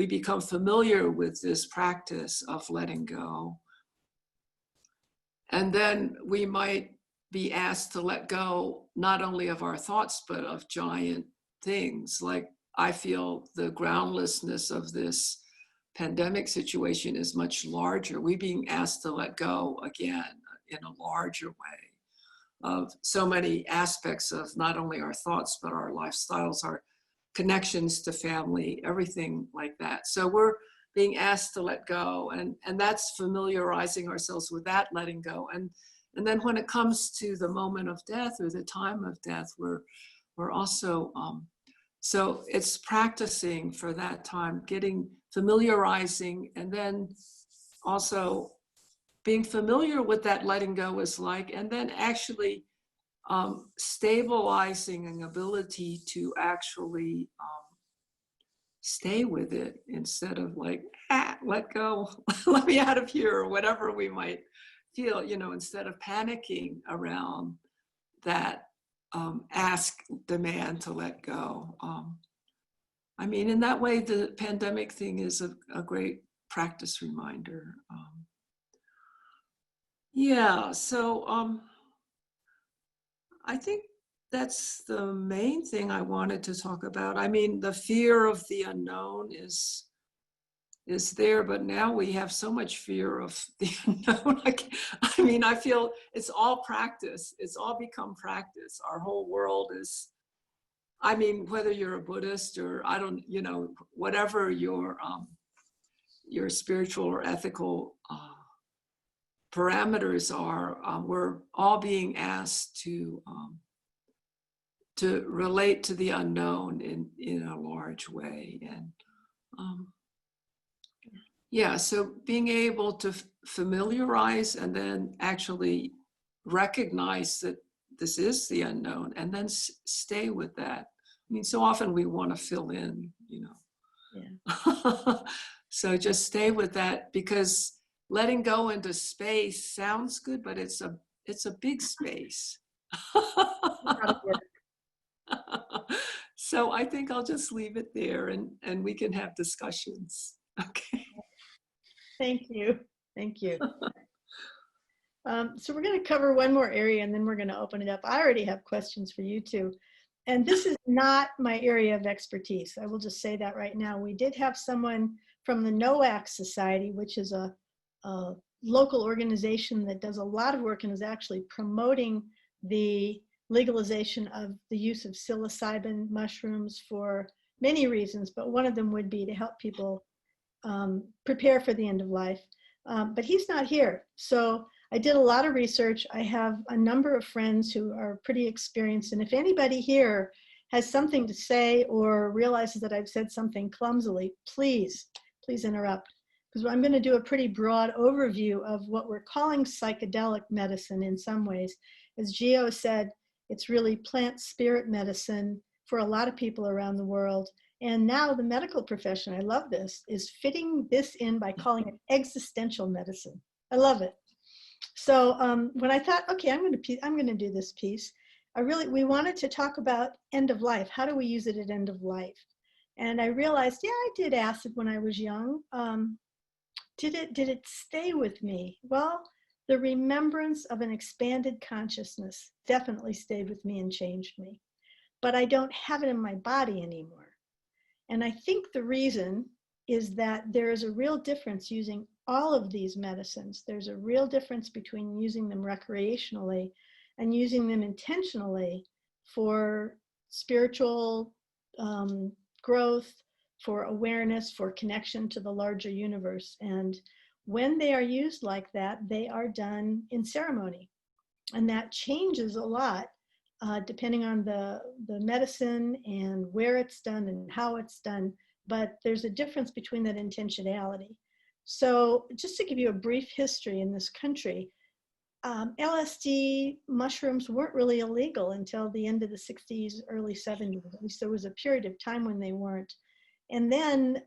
S4: become familiar with this practice of letting go. And then we might be asked to let go not only of our thoughts, but of giant things. Like I feel the groundlessness of this pandemic situation is much larger. We're being asked to let go again in a larger way of so many aspects of not only our thoughts, but our lifestyles, our connections to family, everything like that. So we're being asked to let go, and that's familiarizing ourselves with that letting go. And then when it comes to the moment of death or the time of death, we're also, so it's practicing for that time, familiarizing, and then also being familiar with that letting go is like, and then actually stabilizing an ability to actually stay with it instead of like, let go, let me out of here, or whatever we might feel, instead of panicking around that demand to let go. I mean, in that way, the pandemic thing is a great practice reminder. Yeah, so I think that's the main thing I wanted to talk about. I mean, the fear of the unknown is there, but now we have so much fear of the unknown. I mean, I feel it's all practice. It's all become practice. Our whole world is, I mean, whether you're a Buddhist or whatever your spiritual or ethical parameters are, we're all being asked to relate to the unknown in a large way. And yeah, so being able to familiarize and then actually recognize that this is the unknown and then stay with that. I mean, so often we want to fill in,
S2: Yeah.
S4: So just stay with that, because letting go into space sounds good, but it's a big space. So I think I'll just leave it there, and we can have discussions. Okay.
S2: Thank you. Thank you. So we're going to cover one more area and then we're going to open it up. I already have questions for you two. And this is not my area of expertise. I will just say that right now. We did have someone from the NOAC Society, which is a local organization that does a lot of work and is actually promoting the legalization of the use of psilocybin mushrooms for many reasons, but one of them would be to help people prepare for the end of life. But he's not here. So I did a lot of research. I have a number of friends who are pretty experienced. And if anybody here has something to say or realizes that I've said something clumsily, please interrupt. Because I'm going to do a pretty broad overview of what we're calling psychedelic medicine in some ways. As Gio said, it's really plant spirit medicine for a lot of people around the world. And now the medical profession, I love this, is fitting this in by calling it existential medicine. I love it. So when I thought, okay, I'm going to do this piece, we wanted to talk about end of life. How do we use it at end of life? And I realized, yeah, I did acid when I was young. Did it stay with me? Well, the remembrance of an expanded consciousness definitely stayed with me and changed me. But I don't have it in my body anymore. And I think the reason is that there is a real difference using all of these medicines. There's a real difference between using them recreationally and using them intentionally for spiritual growth, for awareness, for connection to the larger universe. And when they are used like that, they are done in ceremony. And that changes a lot depending on the medicine and where it's done and how it's done. But there's a difference between that intentionality. So just to give you a brief history in this country, LSD mushrooms weren't really illegal until the end of the 60s, early 70s. At least there was a period of time when they weren't. And then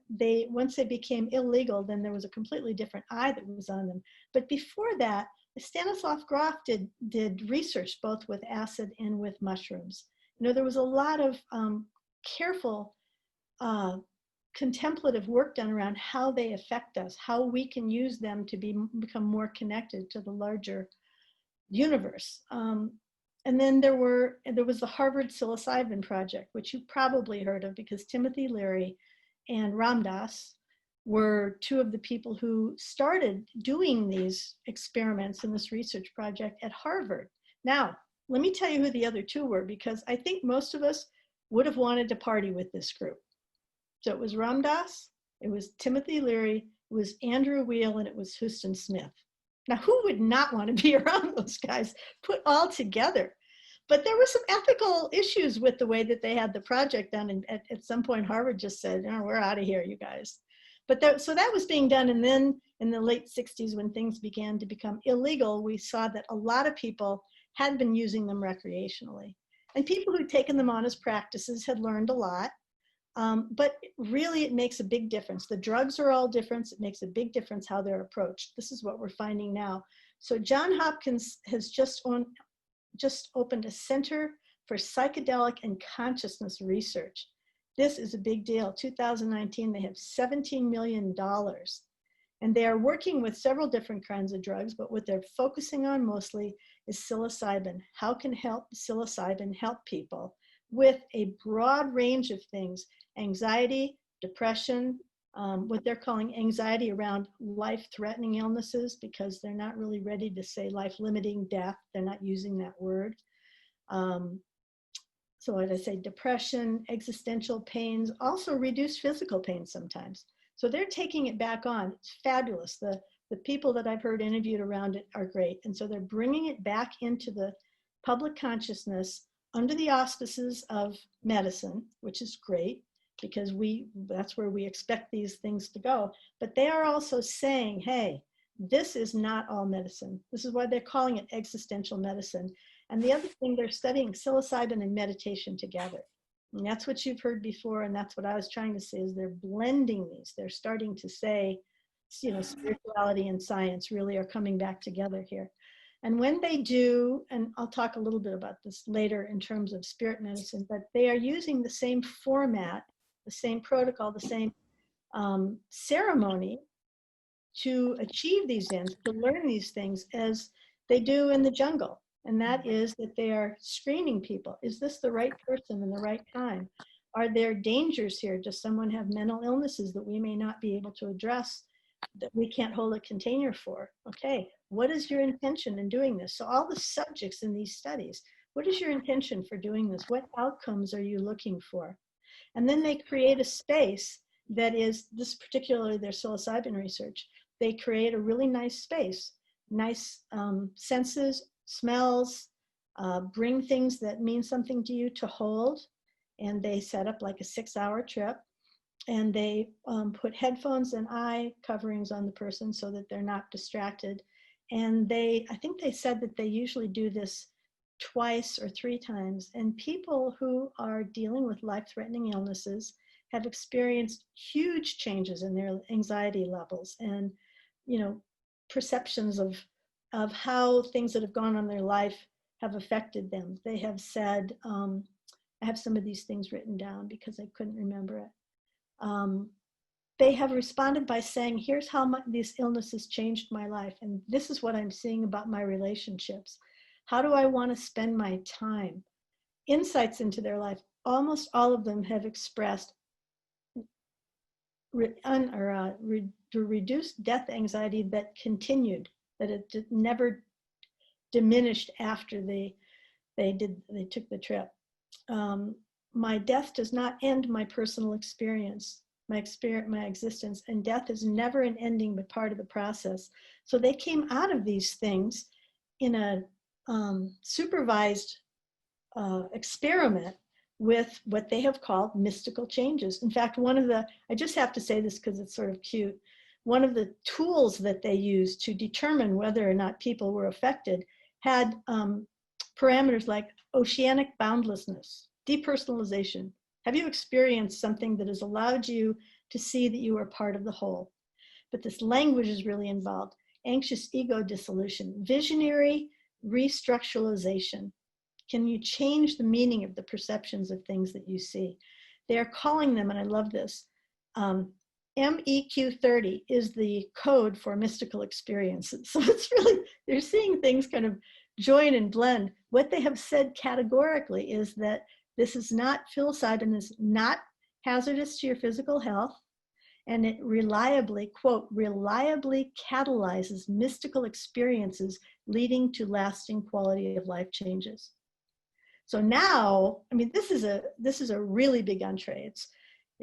S2: once they became illegal, then there was a completely different eye that was on them. But before that, Stanislav Grof did research both with acid and with mushrooms. You know, there was a lot of careful contemplative work done around how they affect us, how we can use them to become more connected to the larger universe. And then there was the Harvard Psilocybin Project, which you probably heard of because Timothy Leary and Ram Dass were two of the people who started doing these experiments in this research project at Harvard. Now, let me tell you who the other two were, because I think most of us would have wanted to party with this group. So it was Ram Dass, it was Timothy Leary, it was Andrew Weil, and it was Houston Smith. Now, who would not want to be around those guys put all together? But there were some ethical issues with the way that they had the project done. And at some point, Harvard just said, "No, we're out of here, you guys." But so that was being done. And then in the late 60s, when things began to become illegal, we saw that a lot of people had been using them recreationally. And people who'd taken them on as practices had learned a lot. But really, it makes a big difference. The drugs are all different. It makes a big difference how they're approached. This is what we're finding now. So Johns Hopkins has just opened a Center for Psychedelic and Consciousness Research. This is a big deal. 2019, they have $17 million. And they are working with several different kinds of drugs, but what they're focusing on mostly is psilocybin. How can psilocybin help people with a broad range of things? Anxiety, depression, what they're calling anxiety around life-threatening illnesses, because they're not really ready to say life-limiting death. They're not using that word. So what I say, depression, existential pains, also reduced physical pain sometimes. So they're taking it back on. It's fabulous. The people that I've heard interviewed around it are great. And so they're bringing it back into the public consciousness under the auspices of medicine, which is great, because that's where we expect these things to go. But they are also saying, hey, this is not all medicine. This is why they're calling it existential medicine. And the other thing, they're studying psilocybin and meditation together. And that's what you've heard before, and that's what I was trying to say, is they're blending these. They're starting to say, you know, spirituality and science really are coming back together here. And when they do, and I'll talk a little bit about this later in terms of spirit medicine, but they are using the same format, the same protocol, the same ceremony to achieve these ends, to learn these things as they do in the jungle. And that is that they are screening people. Is this the right person in the right time? Are there dangers here? Does someone have mental illnesses that we may not be able to address, that we can't hold a container for? Okay, what is your intention in doing this? So all the subjects in these studies, what is your intention for doing this? What outcomes are you looking for? And then they create a space that is, this particularly their psilocybin research, they create a really nice space, nice senses, smells, bring things that mean something to you to hold. And they set up like a 6-hour trip, and they put headphones and eye coverings on the person so that they're not distracted. And I think they said that they usually do this twice or 3 times. And people who are dealing with life-threatening illnesses have experienced huge changes in their anxiety levels and, you know, perceptions of how things that have gone on in their life have affected them. They have said, I have some of these things written down because I couldn't remember it. They have responded by saying, here's how these illnesses changed my life. And this is what I'm seeing about my relationships. How do I want to spend my time? Insights into their life. Almost all of them have expressed reduced death anxiety that continued, that it never diminished after they took the trip. My death does not end my personal experience, my existence, and death is never an ending but part of the process. So they came out of these things in a supervised experiment with what they have called mystical changes. In fact, I just have to say this because it's sort of cute, one of the tools that they used to determine whether or not people were affected had parameters like oceanic boundlessness, depersonalization. Have you experienced something that has allowed you to see that you are part of the whole? But this language is really involved. Anxious ego dissolution, visionary restructuralization. Can you change the meaning of the perceptions of things that you see? They are calling them, and I love this, MEQ30 is the code for mystical experiences. So it's really, they're seeing things kind of join and blend. What they have said categorically is that this is not, psilocybin is not hazardous to your physical health, and it reliably, quote, reliably catalyzes mystical experiences leading to lasting quality of life changes. So now, I mean, this is a really big entree. It's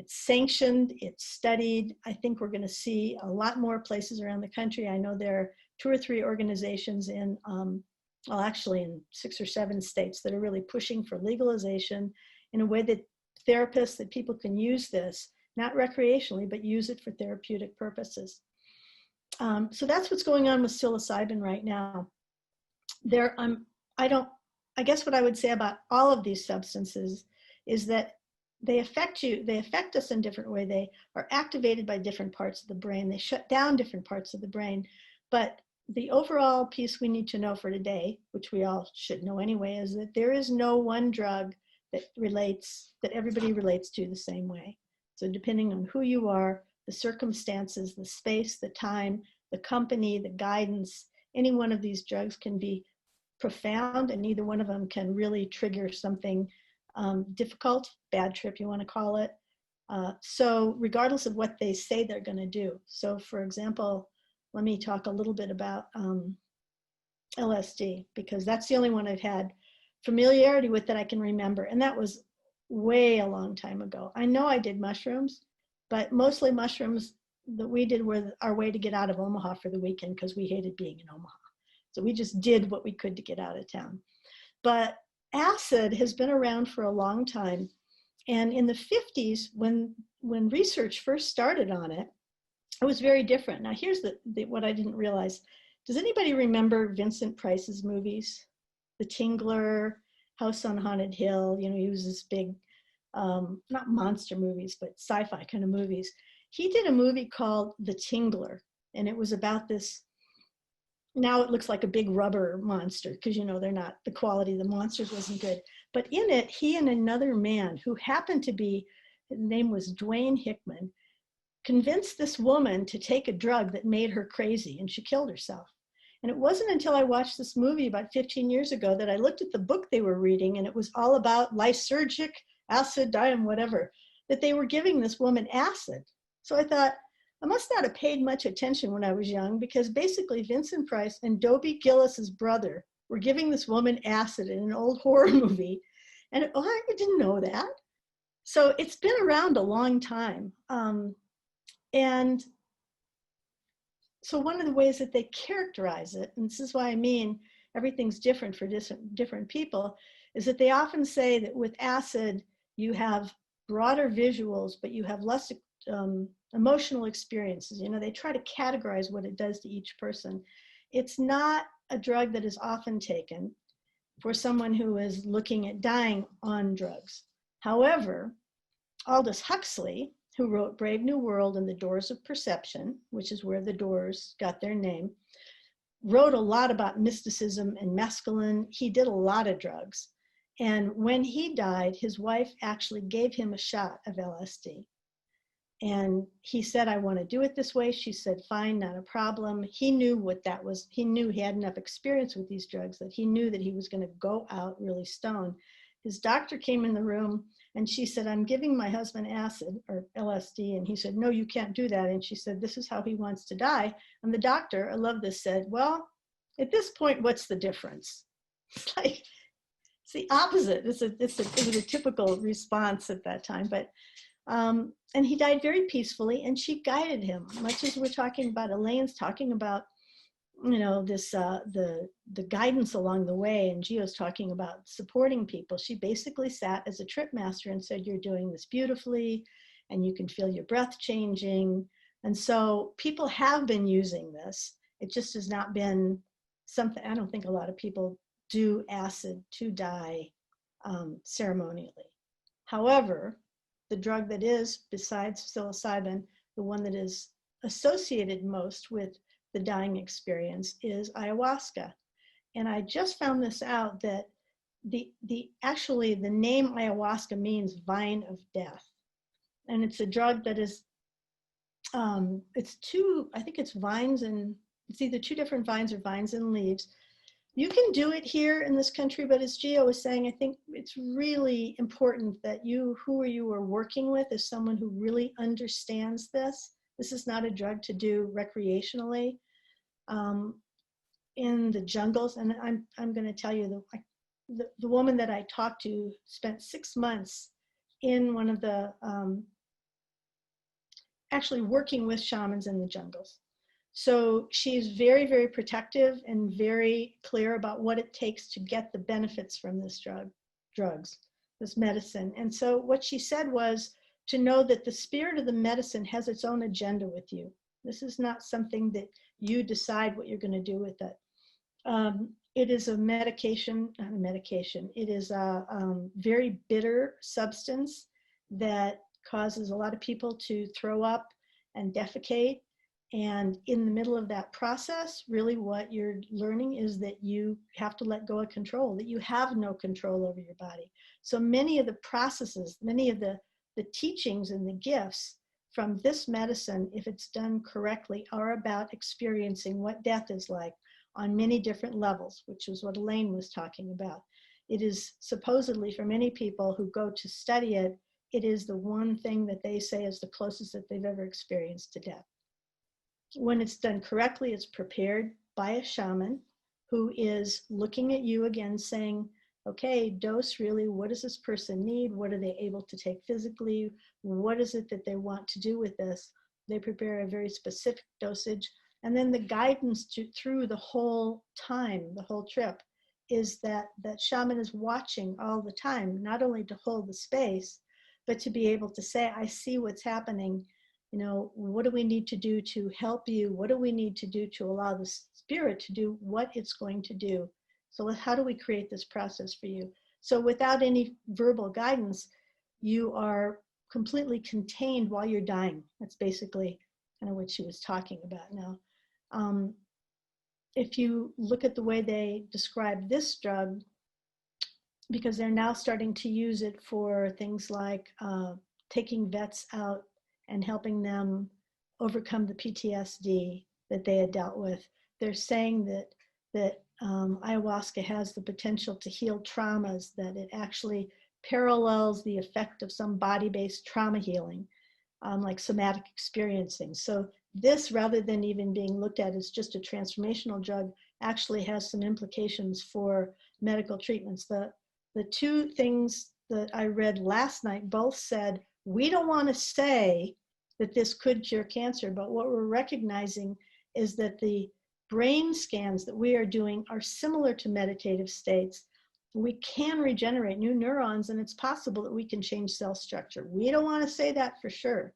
S2: sanctioned, it's studied. I think we're going to see a lot more places around the country. I know there are 2 or 3 organizations in, well, actually in 6 or 7 states that are really pushing for legalization in a way that therapists, that people can use this, not recreationally, but use it for therapeutic purposes. So that's what's going on with psilocybin right now. I guess what I would say about all of these substances is that they affect us in different ways. They are activated by different parts of the brain. They shut down different parts of the brain. But the overall piece we need to know for today, which we all should know anyway, is that there is no one drug that everybody relates to the same way. So depending on who you are, the circumstances, the space, the time, the company, the guidance, any one of these drugs can be profound, and either one of them can really trigger something difficult, bad trip you want to call it. So regardless of what they say they're going to do. So for example, let me talk a little bit about LSD, because that's the only one I've had familiarity with that I can remember. And that was way a long time ago. I know I did mushrooms, but mostly mushrooms that we did were our way to get out of Omaha for the weekend because we hated being in Omaha. So we just did what we could to get out of town. But acid has been around for a long time. And in the 50s, when research first started on it, it was very different. Now here's what I didn't realize. Does anybody remember Vincent Price's movies? The Tingler, House on Haunted Hill, you know, he was this big not monster movies, but sci-fi kind of movies. He did a movie called The Tingler, and it was about this, now it looks like a big rubber monster, because they're not, the quality of the monsters wasn't good. But in it, he and another man who happened to be, his name was Dwayne Hickman, convinced this woman to take a drug that made her crazy, and she killed herself. And it wasn't until I watched this movie about 15 years ago that I looked at the book they were reading, and it was all about lysergic acid, whatever, that they were giving this woman acid. So I thought, I must not have paid much attention when I was young, because basically Vincent Price and Dobie Gillis's brother were giving this woman acid in an old horror movie. And I didn't know that. So it's been around a long time. And so one of the ways that they characterize it, and this is why I mean everything's different for different people, is that they often say that with acid, you have broader visuals, but you have less emotional experiences. They try to categorize what it does to each person. It's not a drug that is often taken for someone who is looking at dying on drugs. However, Aldous Huxley, who wrote Brave New World and The Doors of Perception, which is where the Doors got their name, wrote a lot about mysticism and mescaline. He did a lot of drugs. And when he died, his wife actually gave him a shot of LSD. And he said, I want to do it this way. She said, fine, not a problem. He knew what that was. He knew he had enough experience with these drugs that he knew that he was going to go out really stoned. His doctor came in the room and she said, I'm giving my husband acid or LSD. And he said, no, you can't do that. And she said, this is how he wants to die. And the doctor, I love this, said, well, at this point, what's the difference? It's like, it's the opposite. It was a typical response at that time. But and he died very peacefully, and she guided him, much as we're talking about, Elaine's talking about, this the guidance along the way, and Gio's talking about supporting people. She basically sat as a trip master and said, you're doing this beautifully, and you can feel your breath changing. And so people have been using this. It just has not been something, I don't think a lot of people do acid to die ceremonially. However, the drug that is, besides psilocybin, the one that is associated most with the dying experience is ayahuasca. And I just found this out, that actually the name ayahuasca means vine of death. And it's a drug that is, it's vines, and it's either two different vines or vines and leaves. You can do it here in this country, but as Gio was saying, I think it's really important that you are working with is someone who really understands this. This is not a drug to do recreationally in the jungles. And I'm going to tell you, the woman that I talked to spent 6 months in one of the, actually working with shamans in the jungles. So she's very, very protective and very clear about what it takes to get the benefits from this this medicine. And so what she said was to know that the spirit of the medicine has its own agenda with you. This is not something that you decide what you're going to do with it. It is a medication, not a medication. It is a very bitter substance that causes a lot of people to throw up and defecate. And in the middle of that process, really what you're learning is that you have to let go of control, that you have no control over your body. So many of the processes, many of the teachings and the gifts from this medicine, if it's done correctly, are about experiencing what death is like on many different levels, which is what Elaine was talking about. It is supposedly, for many people who go to study it, it is the one thing that they say is the closest that they've ever experienced to death. When it's done correctly, it's prepared by a shaman who is looking at you again saying, okay, dose really, what does this person need? What are they able to take physically? What is it that they want to do with this? They prepare a very specific dosage. And then the guidance through the whole time, the whole trip, is that shaman is watching all the time, not only to hold the space, but to be able to say, I see what's happening. What do we need to do to help you? What do we need to do to allow the spirit to do what it's going to do? So how do we create this process for you? So without any verbal guidance, you are completely contained while you're dying. That's basically kind of what she was talking about now. If you look at the way they describe this drug, because they're now starting to use it for things like taking vets out and helping them overcome the PTSD that they had dealt with. They're saying that ayahuasca has the potential to heal traumas, that it actually parallels the effect of some body-based trauma healing, like somatic experiencing. So this, rather than even being looked at as just a transformational drug, actually has some implications for medical treatments. The two things that I read last night both said, we don't want to say that this could cure cancer, but what we're recognizing is that the brain scans that we are doing are similar to meditative states. We can regenerate new neurons, and it's possible that we can change cell structure. We don't want to say that for sure.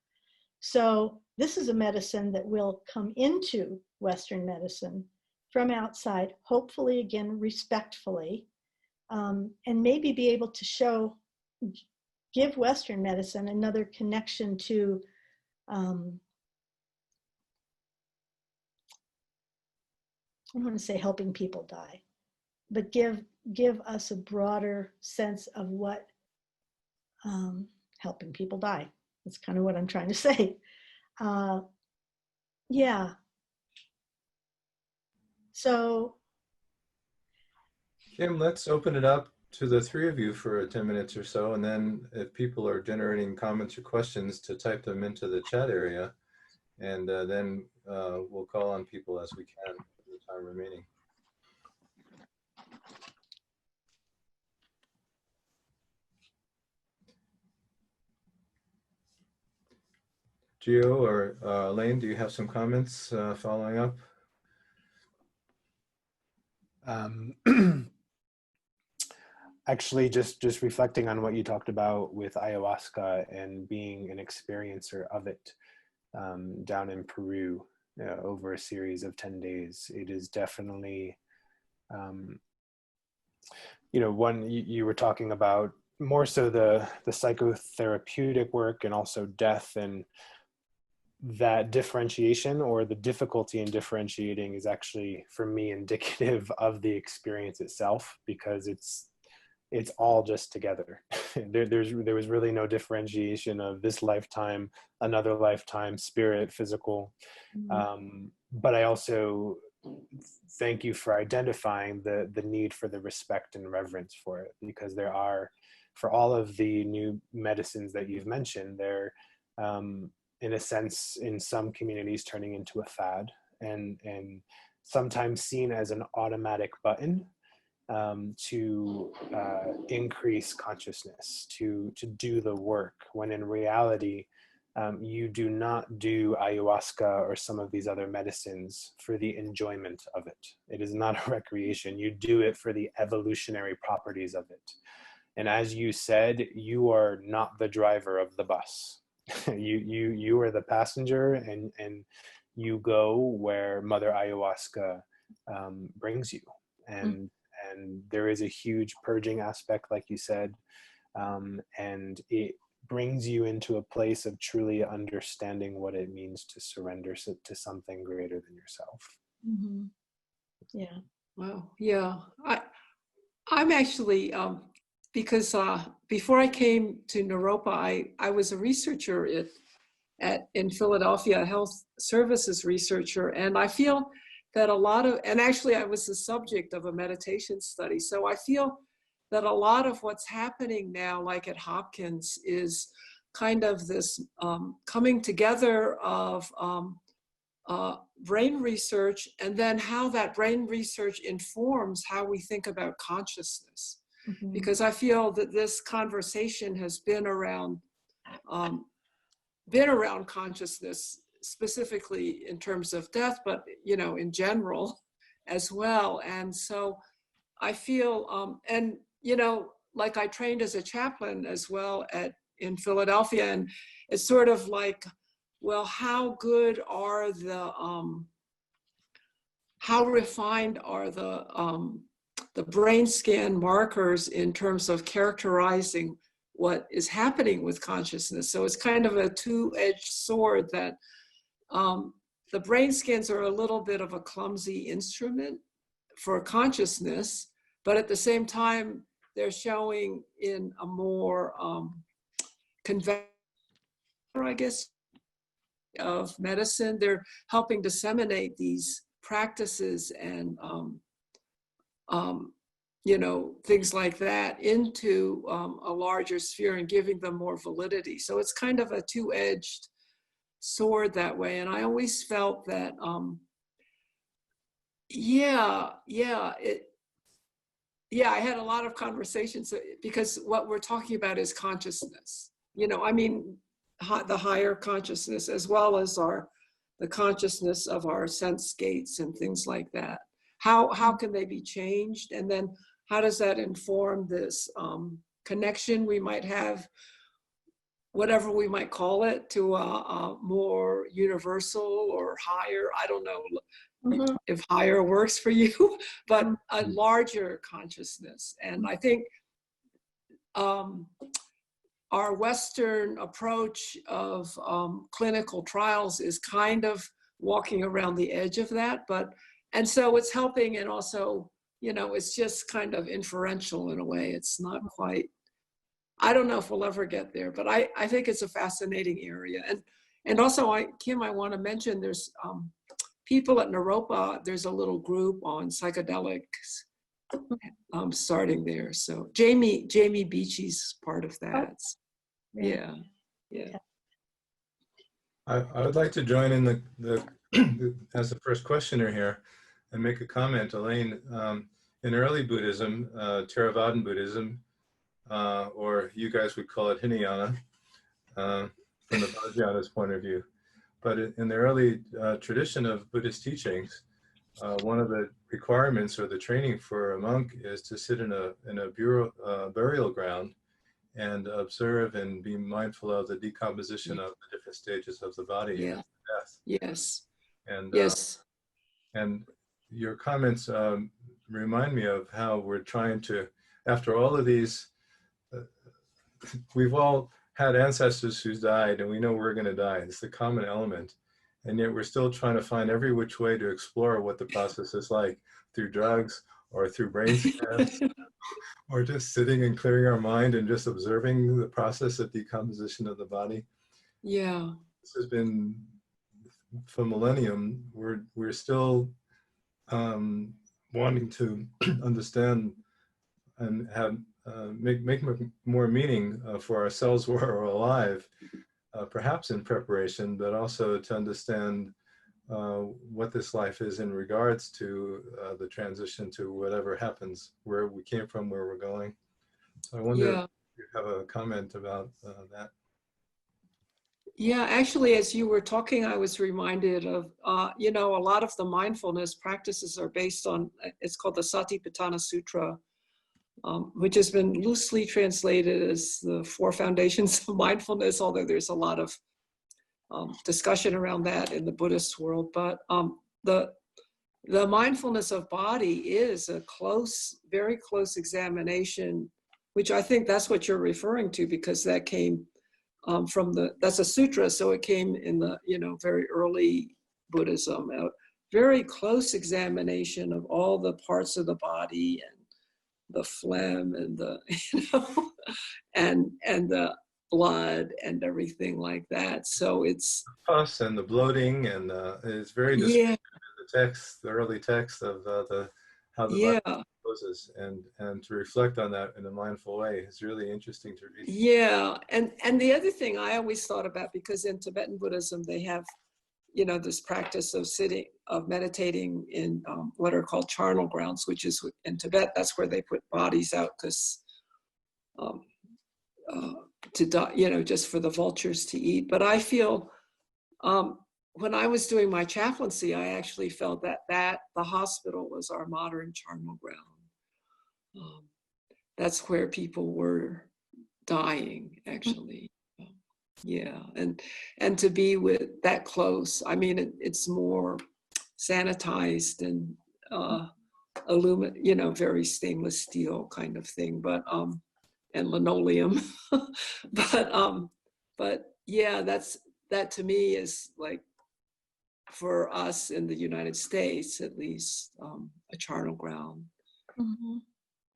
S2: So this is a medicine that will come into Western medicine from outside, hopefully, again, respectfully, and maybe be able to give Western medicine another connection to I don't want to say helping people die, but give us a broader sense of what helping people die. That's kind of what I'm trying to say. Yeah. So,
S1: Kim, let's open it up to the three of you for 10 minutes or so, and then if people are generating comments or questions, to type them into the chat area, and then we'll call on people as we can for the time remaining. Gio or Elaine, do you have some comments following up?
S3: Actually, just reflecting on what you talked about with ayahuasca and being an experiencer of it down in Peru over a series of 10 days. It is definitely, one, you were talking about more so the psychotherapeutic work and also death, and that differentiation or the difficulty in differentiating is actually, for me, indicative of the experience itself, because it's all just together. There was really no differentiation of this lifetime, another lifetime, spirit, physical. But I also thank you for identifying the need for the respect and reverence for it, because there are, for all of the new medicines that you've mentioned, they're in a sense, in some communities, turning into a fad, and sometimes seen as an automatic button to increase consciousness, to do the work, when in reality, you do not do ayahuasca or some of these other medicines for the enjoyment of it. It is not a recreation. You do it for the evolutionary properties of it. And as you said, you are not the driver of the bus. You are the passenger, and you go where Mother Ayahuasca brings you. And there is a huge purging aspect, like you said, and it brings you into a place of truly understanding what it means to surrender to something greater than yourself.
S2: mm-hmm. Yeah.
S4: Wow. Yeah. I'm actually, because before I came to Naropa, I was a researcher in Philadelphia, a health services researcher, and I feel that and actually I was the subject of a meditation study, so I feel that a lot of what's happening now, like at Hopkins, is kind of this coming together of brain research, and then how that brain research informs how we think about consciousness.
S2: Mm-hmm.
S4: Because I feel that this conversation has been around consciousness, specifically in terms of death, but in general as well. And so I feel, and like I trained as a chaplain as well in Philadelphia, and it's sort of like, well, how good are how refined are the brain scan markers in terms of characterizing what is happening with consciousness. So it's kind of a two-edged sword that the brain scans are a little bit of a clumsy instrument for consciousness, but at the same time, they're showing in a more conventional, I guess, of medicine. They're helping disseminate these practices and you know, things like that into a larger sphere and giving them more validity. So it's kind of a two-edged sword that way. And I always felt that, I had a lot of conversations because what we're talking about is consciousness. You know, I mean, the higher consciousness, as well as the consciousness of our sense gates and things like that. How can they be changed? And then how does that inform this connection we might have, whatever we might call it, to a more universal or higher, I don't know if higher works for you, but a larger consciousness. And I think our Western approach of clinical trials is kind of walking around the edge of that, and so it's helping, and also, you know, it's just kind of inferential in a way. It's not quite, I don't know if we'll ever get there, but I think it's a fascinating area. And also, Kim, I want to mention there's people at Naropa, there's a little group on psychedelics starting there. So Jamie Beachy's part of that. Yeah.
S1: I would like to join in the as the first questioner here and make a comment. Elaine, in early Buddhism, Theravadan Buddhism, or you guys would call it Hinayana, from the Vajrayana's point of view. But in the early tradition of Buddhist teachings, one of the requirements or the training for a monk is to sit in a burial ground and observe and be mindful of the decomposition of the different stages of the body and death.
S4: Yes.
S1: And
S4: and
S1: your comments remind me of how we're trying to, after all of these, we've all had ancestors who's died, and we know we're going to die. It's the common element. And yet we're still trying to find every which way to explore what the process is like, through drugs or through brain scans, or just sitting and clearing our mind and just observing the process of decomposition of the body.
S4: Yeah.
S1: This has been, for millennium, we're still wanting to understand and have make more meaning for ourselves while we're alive, perhaps in preparation, but also to understand what this life is in regards to the transition to whatever happens, where we came from, where we're going. So I wonder if you have a comment about that.
S4: Yeah, actually, as you were talking, I was reminded of, you know, a lot of the mindfulness practices are based on, it's called the Satipatthana Sutra, which has been loosely translated as the 4 foundations of mindfulness, although there's a lot of discussion around that in the Buddhist world. But the mindfulness of body is a very close examination, which I think that's what you're referring to, because that came that's a sutra, so it came in the, you know, very early Buddhism, a very close examination of all the parts of the body and the phlegm and the, you know, and the blood and everything like that. So it's
S1: pus and the bloating, and it's very descriptive in the early text of how the body poses, and to reflect on that in a mindful way is really interesting to read.
S4: Yeah, and the other thing I always thought about, because in Tibetan Buddhism they have, you know, this practice of meditating in what are called charnel grounds, which is in Tibet, that's where they put bodies out because to die, you know, just for the vultures to eat. But I feel when I was doing my chaplaincy, I actually felt that the hospital was our modern charnel ground. That's where people were dying, actually. Yeah, and to be with that close, I mean, it's more sanitized and you know, very stainless steel kind of thing. But and linoleum. But yeah, that to me is like, for us in the United States, at least, a charnel ground.
S2: Mhm.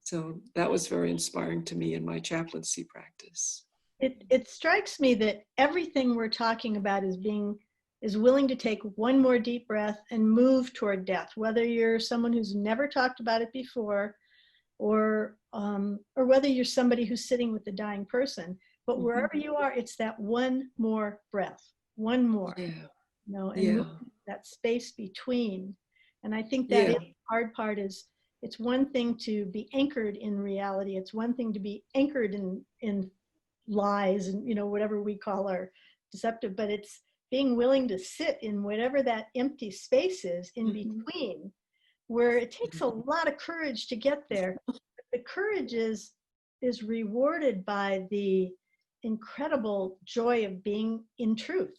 S4: So that was very inspiring to me in my chaplaincy practice.
S2: It strikes me that everything we're talking about is willing to take one more deep breath and move toward death, whether you're someone who's never talked about it before, or whether you're somebody who's sitting with the dying person. But wherever you are, it's that one more breath, one more,
S4: Yeah.
S2: and move that space between. And I think that is the hard part. Is it's one thing to be anchored in reality. It's one thing to be anchored in lies and whatever we call our deceptive, but it's being willing to sit in whatever that empty space is in between, where it takes a lot of courage to get there. The courage is rewarded by the incredible joy of being in truth.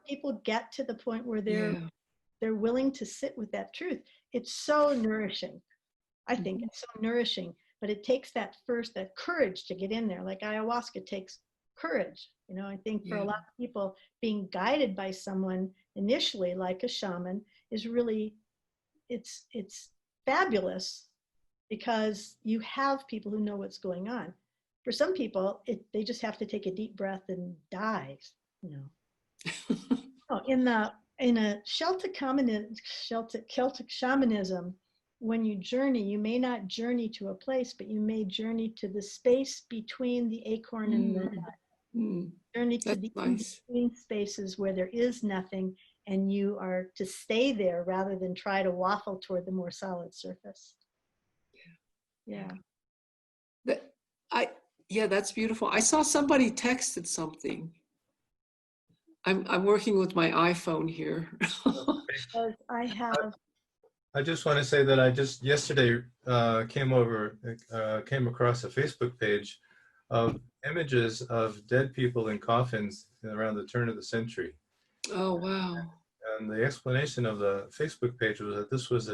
S2: People get to the point where they're willing to sit with that truth. It's so nourishing. I think it's so nourishing, but it takes that courage to get in there. Like ayahuasca takes courage. I think for a lot of people, being guided by someone initially, like a shaman, is really, it's fabulous, because you have people who know what's going on. For some people, they just have to take a deep breath and die. In a Celtic shamanism, when you journey, you may not journey to a place, but you may journey to the space between the acorn and the nut. Journey to the in-between spaces where there is nothing, and you are to stay there rather than try to waffle toward the more solid surface. Yeah.
S4: That's beautiful. I saw somebody texted something. I'm working with my iPhone here.
S1: I just want to say that I just yesterday came across a Facebook page of images of dead people in coffins around the turn of the century.
S4: Oh, wow.
S1: And the explanation of the Facebook page was that this was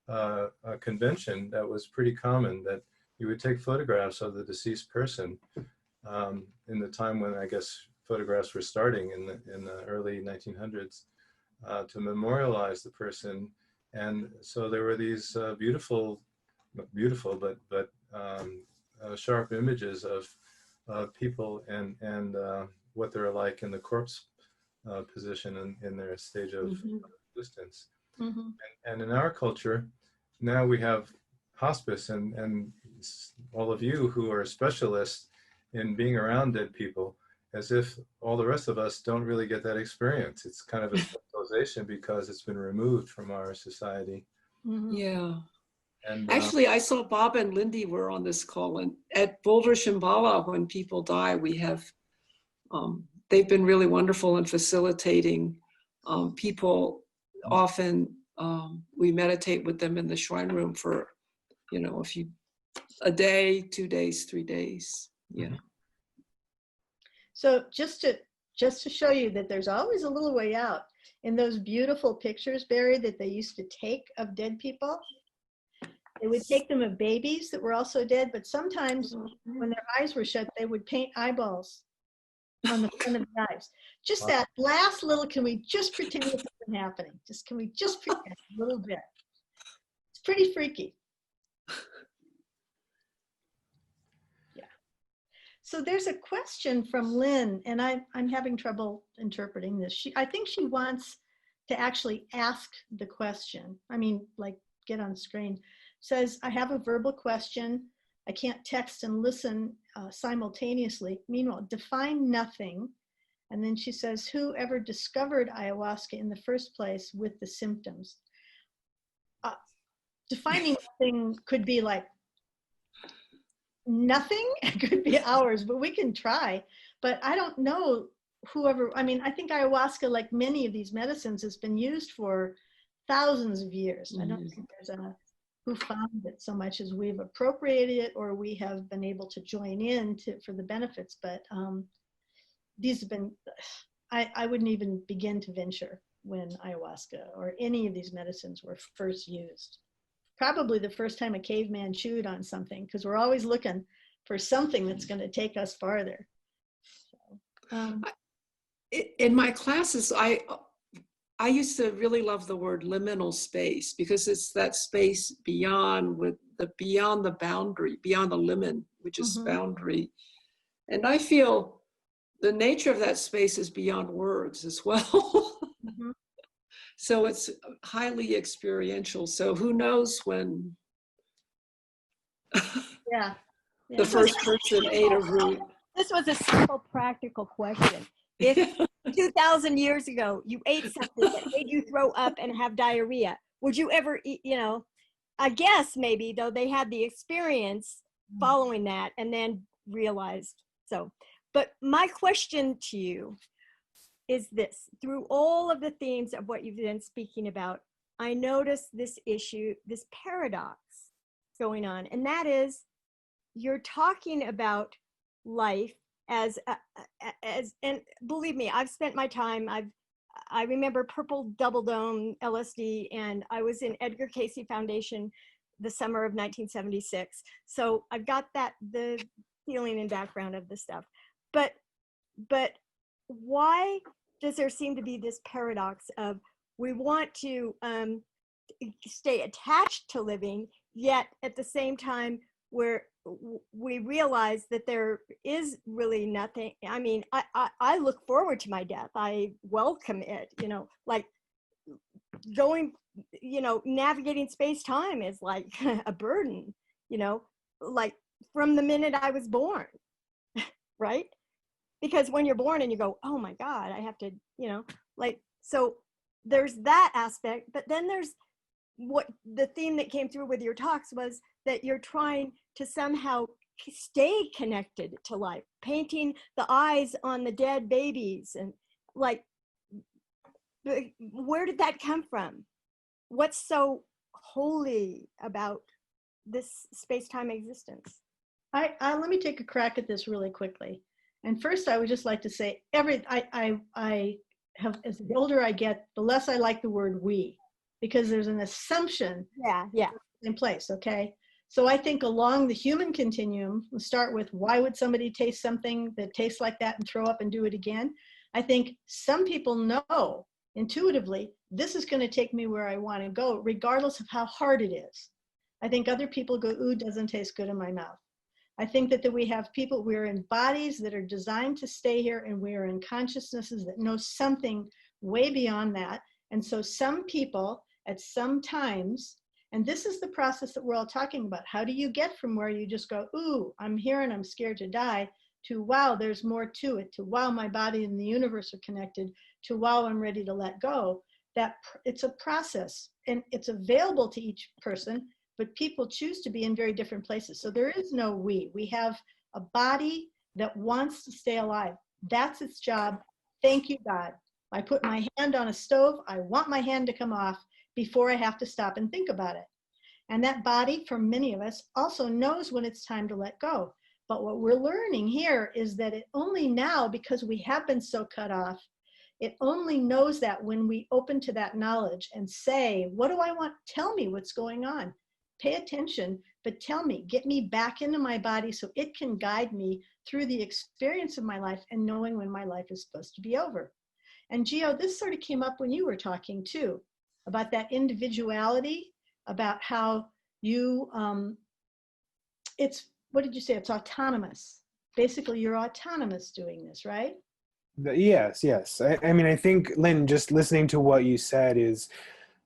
S1: a convention that was pretty common, that you would take photographs of the deceased person in the time when, I guess, photographs were starting in the early 1900s to memorialize the person. And so there were these beautiful but sharp images of people and what they're like in the corpse position in their stage of existence. And in our culture, now we have hospice and all of you who are specialists in being around dead people, as if all the rest of us don't really get that experience. It's kind of a specialization because it's been removed from our society.
S4: Yeah.
S1: And
S4: actually, I saw Bob and Lindy were on this call, and at Boulder Shambhala, when people die, we have, they've been really wonderful in facilitating people. Often we meditate with them in the shrine room for, a day, 2 days, 3 days. Yeah.
S2: So just to show you that there's always a little way out, in those beautiful pictures, Barry, that they used to take of dead people, they would take them of babies that were also dead, but sometimes when their eyes were shut, they would paint eyeballs on the front of the eyes. Just that last little, can we just pretend this isn't happening? Can we just pretend a little bit? It's pretty freaky. So there's a question from Lynn, and I'm having trouble interpreting this. I think she wants to actually ask the question. I mean, like, get on screen. Says, I have a verbal question. I can't text and listen simultaneously. Meanwhile, define nothing. And then she says, whoever discovered ayahuasca in the first place with the symptoms? Defining nothing could be like, nothing. It could be hours, but we can try. But I don't know I think ayahuasca, like many of these medicines, has been used for thousands of years. I don't think there's who found it so much as we've appropriated it or we have been able to join in for the benefits. But these have been, I wouldn't even begin to venture when ayahuasca or any of these medicines were first used. Probably the first time a caveman chewed on something, because we're always looking for something that's going to take us farther. So,
S4: in my classes, I used to really love the word liminal space, because it's that space beyond beyond the boundary, beyond the limen, which is boundary. And I feel the nature of that space is beyond words as well. So it's highly experiential. So who knows when
S2: yeah.
S4: the first person ate a root.
S5: This was a simple, practical question. If 2,000 years ago you ate something that made you throw up and have diarrhea, would you ever eat, I guess maybe, though they had the experience following that and then realized so. But my question to you is this: through all of the themes of what you've been speaking about, I noticed this issue, this paradox going on, and that is you're talking about life as and believe me, I've spent my time, I remember Purple Double Dome, LSD, and I was in Edgar Cayce Foundation the summer of 1976. So I've got the feeling and background of the stuff. But why does there seem to be this paradox of we want to stay attached to living, yet at the same time we realize that there is really nothing. I mean, I look forward to my death. I welcome it, like going, navigating space-time is like a burden, like from the minute I was born, right? Because when you're born and you go, oh my God, I have to, so there's that aspect, but then there's what the theme that came through with your talks was that you're trying to somehow stay connected to life, painting the eyes on the dead babies, and like, where did that come from? What's so holy about this space-time existence?
S2: Let me take a crack at this really quickly. And first, I would just like to say, I have, as the older I get, the less I like the word we, because there's an assumption in place, okay? So I think along the human continuum, we'll start with, why would somebody taste something that tastes like that and throw up and do it again? I think some people know intuitively, this is going to take me where I want to go, regardless of how hard it is. I think other people go, ooh, doesn't taste good in my mouth. I think that we have people, we're in bodies that are designed to stay here, and we are in consciousnesses that know something way beyond that. And so some people at some times, and this is the process that we're all talking about. How do you get from where you just go, ooh, I'm here and I'm scared to die, to wow, there's more to it, to wow, my body and the universe are connected, to wow, I'm ready to let go. That it's a process, and it's available to each person, but people choose to be in very different places. So there is no we. We have a body that wants to stay alive. That's its job. Thank you, God. I put my hand on a stove. I want my hand to come off before I have to stop and think about it. And that body, for many of us, also knows when it's time to let go. But what we're learning here is that it only now, because we have been so cut off, it only knows that when we open to that knowledge and say, what do I want? Tell me what's going on. Pay attention, but tell me, get me back into my body so it can guide me through the experience of my life and knowing when my life is supposed to be over. And Gio, this sort of came up when you were talking too, about that individuality, about how you, what did you say? It's autonomous. Basically, you're autonomous doing this, right?
S3: Yes. I mean, I think, Lynn, just listening to what you said is,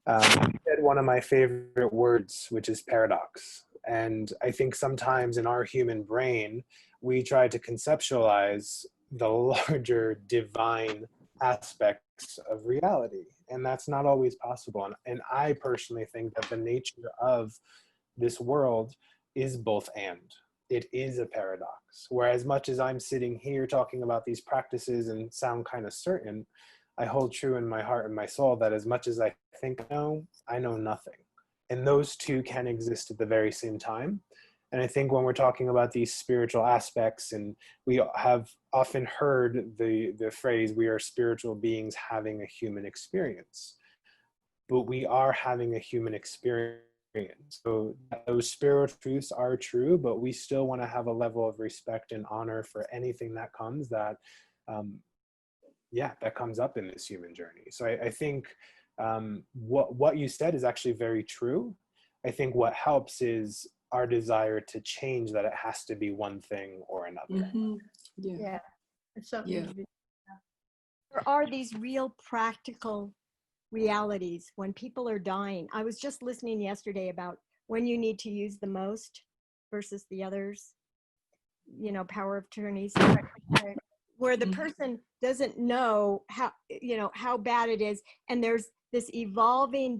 S3: you said one of my favorite words, which is paradox. And I think sometimes in our human brain, we try to conceptualize the larger divine aspects of reality. And that's not always possible. And I personally think that the nature of this world is both and. It is a paradox. Whereas much as I'm sitting here talking about these practices and sound kind of certain, I hold true in my heart and my soul that as much as I think I know nothing. And those two can exist at the very same time. And I think when we're talking about these spiritual aspects, and we have often heard the phrase, we are spiritual beings having a human experience. But we are having a human experience So those spiritual truths are true, but we still want to have a level of respect and honor for anything that comes that, that comes up in this human journey. So I think what you said is actually very true. I think what helps is our desire to change, that it has to be one thing or another.
S4: Mm-hmm. Yeah.
S2: It's something
S4: Yeah.
S2: to be.
S5: There are these real practical realities when people are dying. I was just listening yesterday about when you need to use the most versus the others, you know, power of attorneys, where the person doesn't know how bad it is. And there's this evolving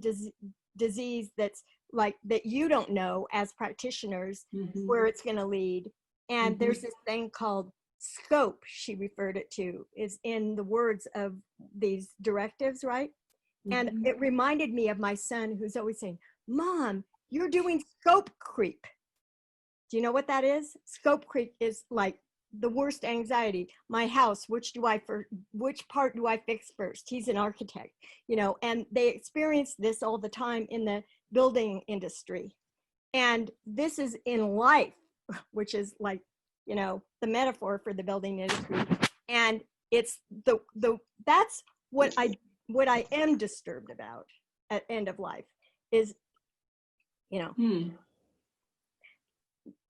S5: disease that's like, that you don't know as practitioners where it's going to lead. And there's this thing called scope, she referred it to, is in the words of these directives, right? And it reminded me of my son, who's always saying, Mom, you're doing scope creep. Do you know what that is? Scope creep is like the worst anxiety. My house, which part do I fix first? He's an architect, you know, and they experience this all the time in the building industry. And this is in life, which is like, you know, the metaphor for the building industry. And it's that's what I am disturbed about at end of life is, you know,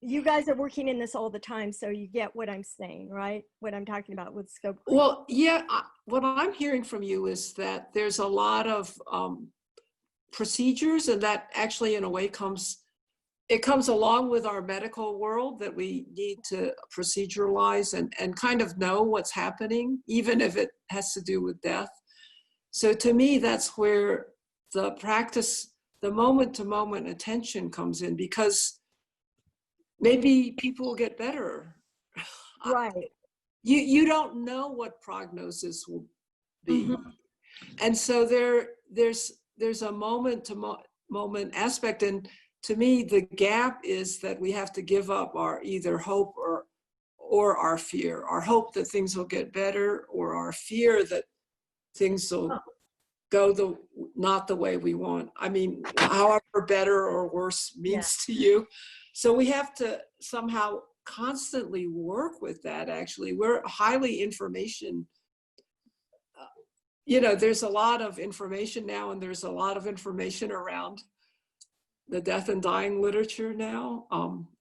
S5: you guys are working in this all the time, so you get what I'm saying, right? What I'm talking about with scope.
S4: Well, yeah, what I'm hearing from you is that there's a lot of procedures, and that actually in a way comes along with our medical world, that we need to proceduralize and kind of know what's happening, even if it has to do with death. So to me, that's where the practice, the moment-to-moment attention comes in, because maybe people will get better.
S5: Right.
S4: You don't know what prognosis will be. And so there's a moment-to-moment aspect. And to me, the gap is that we have to give up our either hope or our fear. Our hope that things will get better, or our fear that things will go not the way we want. I mean, however better or worse means to you. So we have to somehow constantly work with that. Actually, we're highly information. You know, there's a lot of information now, and there's a lot of information around the death and dying literature now.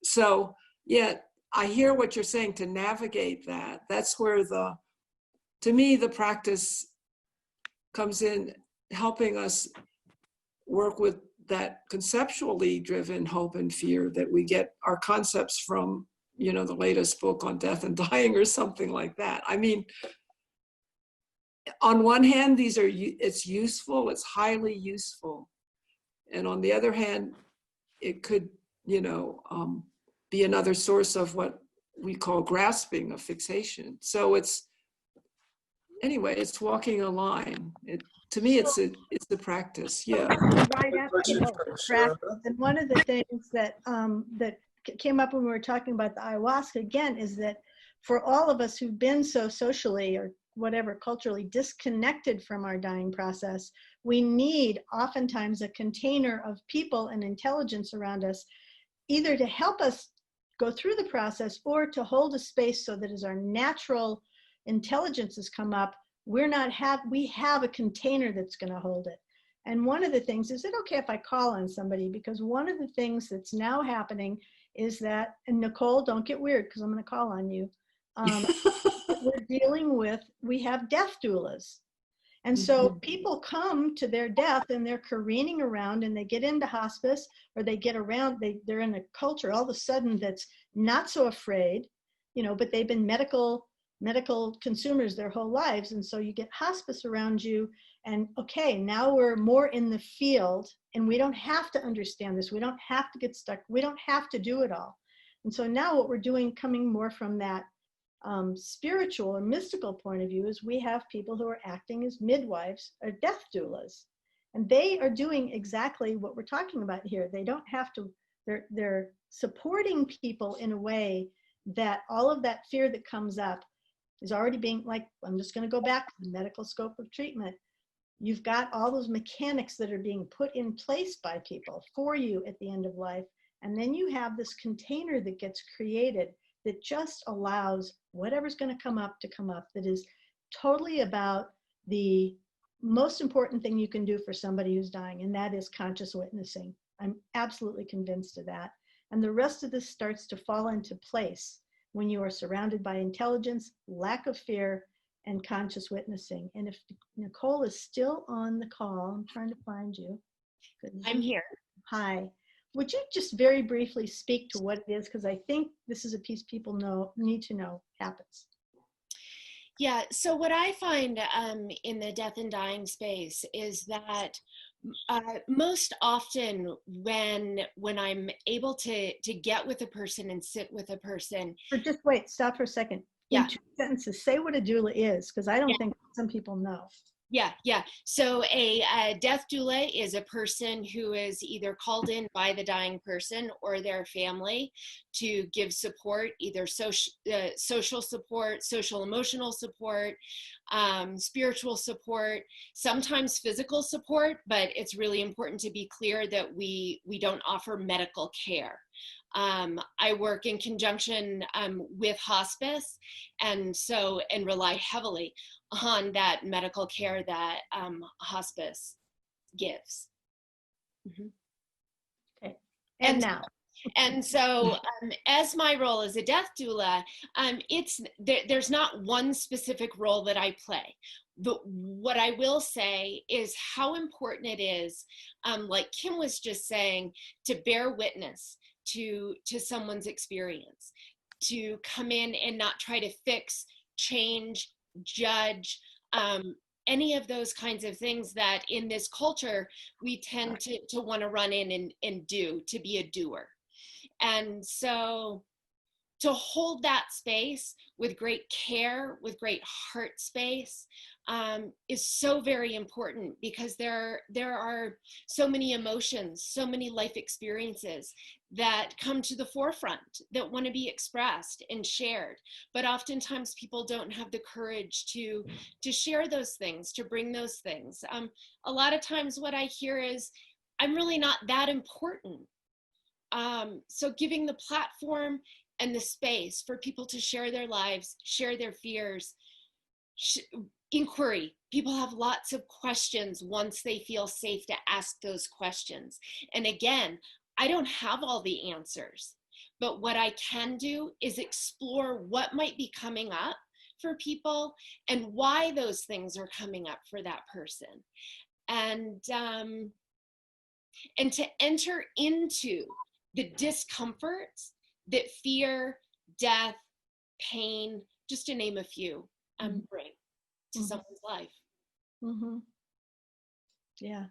S4: So yeah, I hear what you're saying, to navigate that. That's where to me, the practice comes in, helping us work with that conceptually driven hope and fear that we get our concepts from, you know, the latest book on death and dying or something like that. I mean, on one hand, it's useful, it's highly useful. And on the other hand, it could, you know, be another source of what we call grasping, of fixation. So it's walking a line. To me, it's a practice. Yeah.
S2: Right after and one of the things that that came up when we were talking about the ayahuasca again is that for all of us who've been so socially or whatever culturally disconnected from our dying process, we need oftentimes a container of people and intelligence around us, either to help us go through the process or to hold a space so that as our natural intelligences come up, we have a container that's going to hold it. And one of the things is, it okay if I call on somebody? Because one of the things that's now happening is that, and Nicole, don't get weird because I'm going to call on you. We're dealing with, we have death doulas. And so people come to their death and they're careening around, and they get into hospice, or they get around, they're in a culture all of a sudden that's not so afraid, you know, but they've been medical consumers their whole lives. And so you get hospice around you, and okay, now we're more in the field, and we don't have to understand this. We don't have to get stuck. We don't have to do it all. And so now what we're doing, coming more from that spiritual or mystical point of view, is we have people who are acting as midwives or death doulas. And they are doing exactly what we're talking about here. They don't have to, they're supporting people in a way that all of that fear that comes up is already being, like, I'm just going to go back to the medical scope of treatment. You've got all those mechanics that are being put in place by people for you at the end of life. And then you have this container that gets created that just allows whatever's going to come up, that is totally about the most important thing you can do for somebody who's dying, and that is conscious witnessing. I'm absolutely convinced of that. And the rest of this starts to fall into place when you are surrounded by intelligence, lack of fear, and conscious witnessing. And if Nicole is still on the call, I'm trying to find you.
S6: I'm here.
S2: Hi. Would you just very briefly speak to what it is? Because I think this is a piece people need to know happens.
S6: Yeah, so what I find in the death and dying space is that most often when I'm able to get with a person and sit with a person.
S2: Or just wait, stop for a second.
S6: Yeah.
S2: In 2 sentences, say what a doula is, because I don't think some people know.
S6: Yeah. So a death doula is a person who is either called in by the dying person or their family to give support, either social support, social emotional support, spiritual support, sometimes physical support, but it's really important to be clear that we don't offer medical care. I work in conjunction with hospice, and rely heavily on that medical care that hospice gives. Mm-hmm.
S2: Okay. And now.
S6: And so as my role as a death doula, there's not one specific role that I play. But what I will say is how important it is, like Kim was just saying, to bear witness to someone's experience, to come in and not try to fix, change, judge, any of those kinds of things that in this culture we tend to want to run in and do, to be a doer. And so to hold that space with great care, with great heart space, is so very important, because there are so many emotions, so many life experiences that come to the forefront that want to be expressed and shared. But oftentimes people don't have the courage to share those things, to bring those things. A lot of times what I hear is, I'm really not that important. So giving the platform and the space for people to share their lives, share their fears, inquiry. People have lots of questions once they feel safe to ask those questions. And again, I don't have all the answers, but what I can do is explore what might be coming up for people and why those things are coming up for that person. And to enter into the discomforts that fear, death, pain, just to name a few, bring to someone's life.
S2: Mm-hmm. Yeah.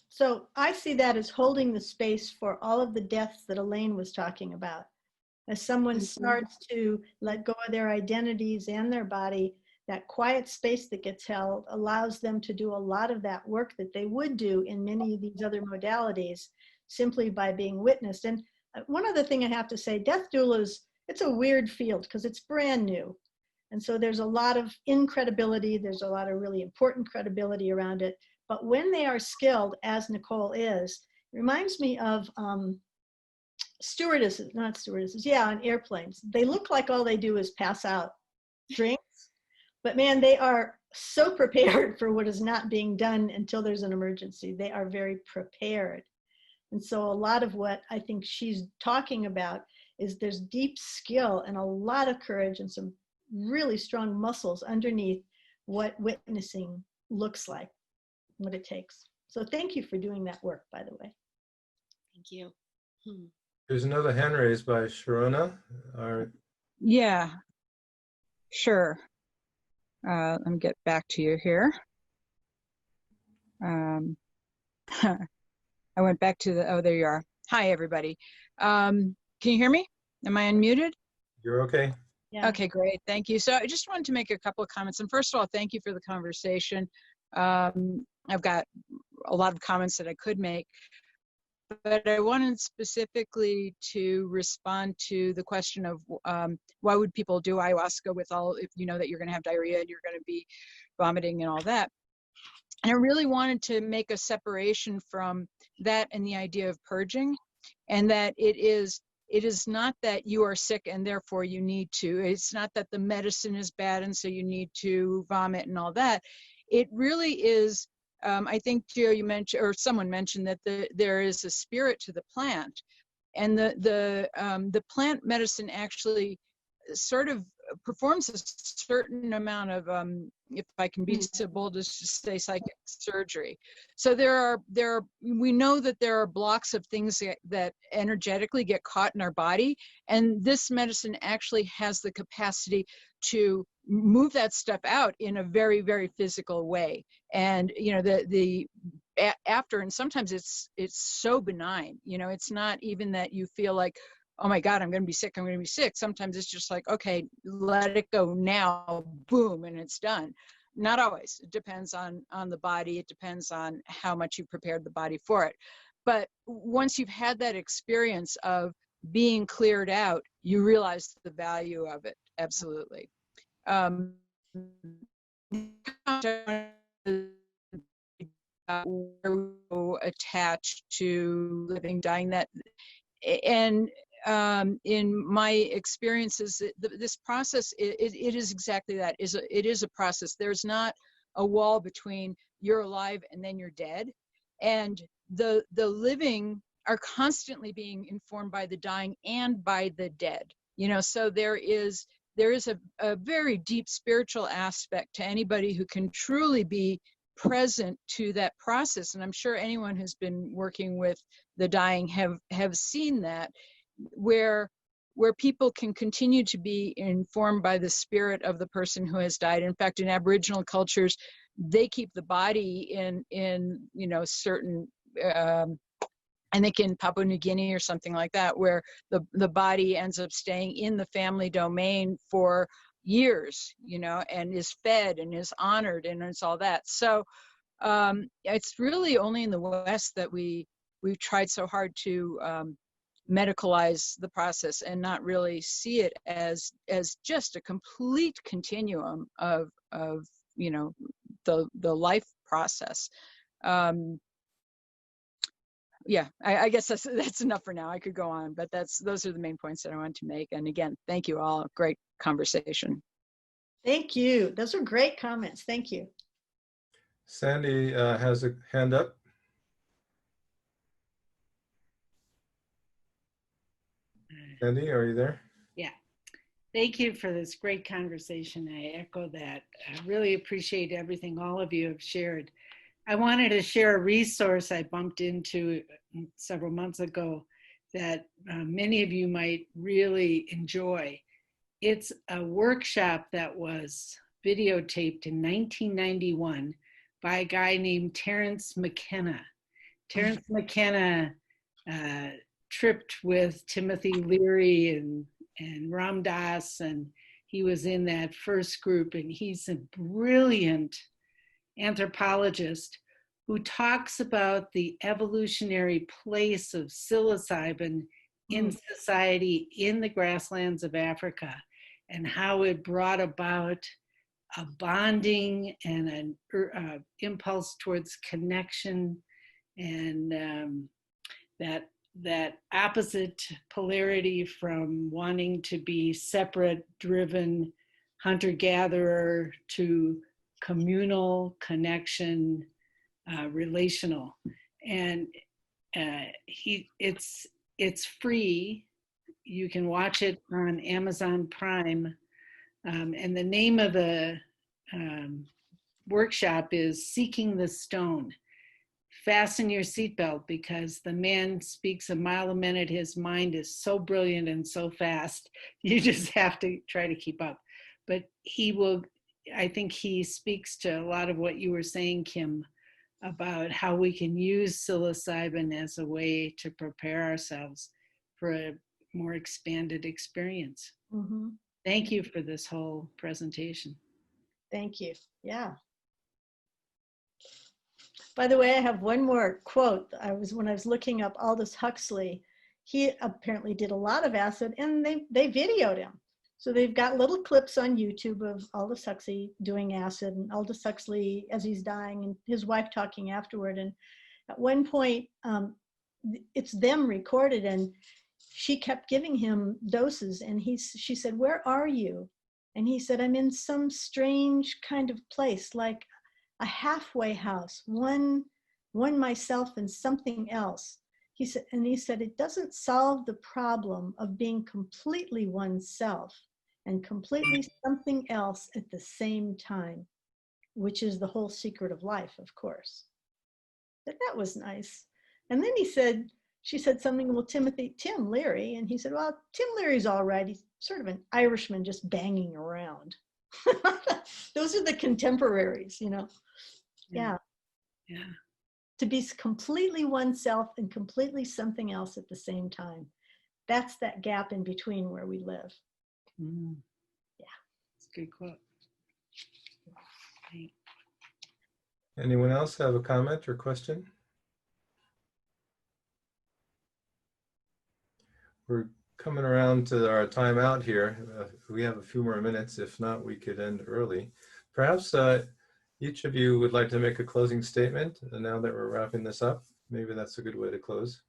S2: So I see that as holding the space for all of the deaths that Elaine was talking about. As someone starts to let go of their identities and their body, that quiet space that gets held allows them to do a lot of that work that they would do in many of these other modalities simply by being witnessed. And one other thing I have to say, death doulas, it's a weird field because it's brand new. And so there's a lot of incredibility. There's a lot of really important credibility around it. But when they are skilled, as Nicole is, it reminds me of stewardesses, not stewardesses, on airplanes. They look like all they do is pass out drinks, but man, they are so prepared for what is not being done until there's an emergency. They are very prepared. And so a lot of what I think she's talking about is there's deep skill and a lot of courage and some really strong muscles underneath what witnessing looks like, what it takes. So thank you for doing that work, by the way.
S6: Thank you.
S1: There's another hand raised by Sharona.
S7: Yeah, sure. Let me get back to you here. I went back to the, oh, there you are. Hi, everybody. Can you hear me? Am I unmuted?
S1: You're okay.
S2: Yeah.
S7: Okay, great. Thank you. So I just wanted to make a couple of comments. And first of all, thank you for the conversation. I've got a lot of comments that I could make, but I wanted specifically to respond to the question of why would people do ayahuasca with all, if you know that you're going to have diarrhea and you're going to be vomiting and all that. And I really wanted to make a separation from that and the idea of purging, and that it is not that you are sick and therefore you need to. It's not that the medicine is bad and so you need to vomit and all that. It really is, I think, Gio, you mentioned, or someone mentioned, that there is a spirit to the plant. And the plant medicine actually sort of performs a certain amount of, if I can be so bold as to say, psychic surgery. So we know that there are blocks of things that energetically get caught in our body, and this medicine actually has the capacity to move that stuff out in a very, very physical way. And you know, after, and sometimes it's so benign. You know, it's not even that you feel like, oh my God, I'm going to be sick, I'm going to be sick. Sometimes it's just like, okay, let it go now, boom, and it's done. Not always. It depends on the body. It depends on how much you prepared the body for it. But once you've had that experience of being cleared out, you realize the value of it. Absolutely. Attached to living, dying, that, and in my experiences, this process, it is exactly that. It is a process. There's not a wall between you're alive and then you're dead. And the living are constantly being informed by the dying and by the dead. You know, so there is a very deep spiritual aspect to anybody who can truly be present to that process. And I'm sure anyone who's been working with the dying have seen that, where people can continue to be informed by the spirit of the person who has died. In fact, in Aboriginal cultures, they keep the body in you know, certain, I think in Papua New Guinea or something like that, where the body ends up staying in the family domain for years, you know, and is fed and is honored and it's all that. So it's really only in the West that we've tried so hard to medicalize the process and not really see it as just a complete continuum of you know, the life process. Yeah, I guess that's enough for now. I could go on, but those are the main points that I wanted to make. And again, thank you all. Great conversation.
S2: Thank you. Those are great comments. Thank you.
S1: Sandy has a hand up. Sandy, are you there?
S8: Yeah. Thank you for this great conversation. I echo that. I really appreciate everything all of you have shared. I wanted to share a resource I bumped into several months ago that many of you might really enjoy. It's a workshop that was videotaped in 1991 by a guy named Terence McKenna. Terence McKenna tripped with Timothy Leary and Ram Dass, and he was in that first group, and he's a brilliant anthropologist who talks about the evolutionary place of psilocybin in society in the grasslands of Africa, and how it brought about a bonding and an impulse towards connection, and that opposite polarity from wanting to be separate, driven, hunter-gatherer to communal connection, relational. And it's free. You can watch it on Amazon Prime. And the name of the workshop is Seeking the Stone. Fasten your seatbelt, because the man speaks a mile a minute. His mind is so brilliant and so fast. You just have to try to keep up. But I think he speaks to a lot of what you were saying, Kim, about how we can use psilocybin as a way to prepare ourselves for a more expanded experience.
S2: Mm-hmm.
S8: Thank you for this whole presentation.
S2: Thank you. Yeah. By the way, I have one more quote. When I was looking up Aldous Huxley, he apparently did a lot of acid, and they videoed him. So they've got little clips on YouTube of Aldous Huxley doing acid and Aldous Huxley as he's dying and his wife talking afterward. And at one point, it's them recorded, and she kept giving him doses, and she said, "Where are you?" And he said, "I'm in some strange kind of place, like a halfway house, one myself and something else." He said, "It doesn't solve the problem of being completely oneself and completely something else at the same time, which is the whole secret of life, of course." But that was nice. And then she said something, "Well, Tim Leary," and he said, "Well, Tim Leary's all right. He's sort of an Irishman just banging around." Those are the contemporaries, you know. Yeah. To be completely oneself and completely something else at the same time. That's that gap in between where we live.
S8: Mm.
S2: Yeah.
S8: That's a good quote. Right.
S1: Anyone else have a comment or question? We're coming around to our time out here. We have a few more minutes. If not, we could end early. Perhaps each of you would like to make a closing statement. And now that we're wrapping this up, maybe that's a good way to close.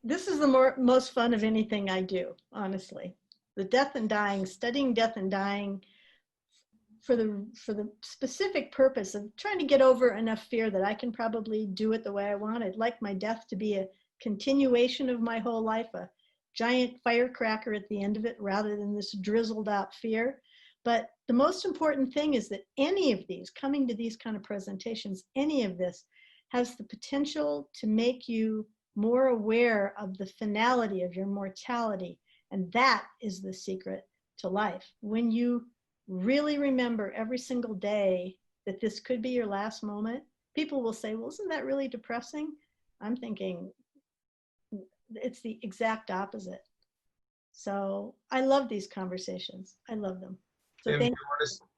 S2: This is the most fun of anything I do, honestly. The death and dying, studying death and dying for the specific purpose of trying to get over enough fear that I can probably do it the way I want. I'd like my death to be a continuation of my whole life, a giant firecracker at the end of it rather than this drizzled out fear. But the most important thing is that any of these, coming to these kind of presentations, any of this has the potential to make you more aware of the finality of your mortality. And that is the secret to life. When you really remember every single day that this could be your last moment, people will say, "Well, isn't that really depressing?" I'm thinking it's the exact opposite. So I love these conversations. I love them. So
S1: Tim, do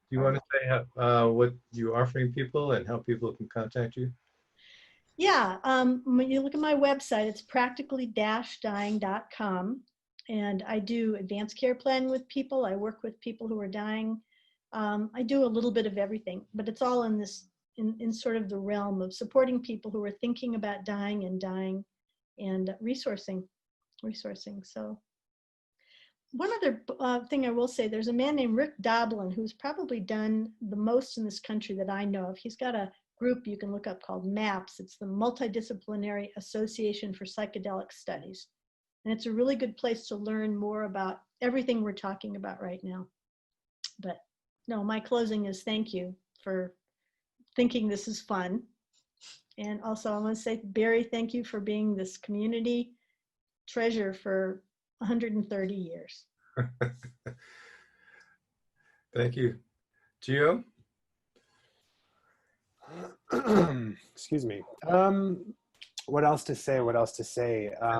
S1: you want to say what you're offering people and how people can contact you?
S2: Yeah, when you look at my website, it's practically-dying.com. And I do advanced care planning with people. I work with people who are dying. I do a little bit of everything, but it's all in this, in sort of the realm of supporting people who are thinking about dying and resourcing. So one other thing I will say, there's a man named Rick Doblin who's probably done the most in this country that I know of. He's got a group you can look up called MAPS. It's the Multidisciplinary Association for Psychedelic Studies. And it's a really good place to learn more about everything we're talking about right now. But no, my closing is thank you for thinking this is fun. And also I want to say, Barry, thank you for being this community treasure for 130 years.
S1: Thank you. Gio?
S3: Excuse me. What else to say?
S1: At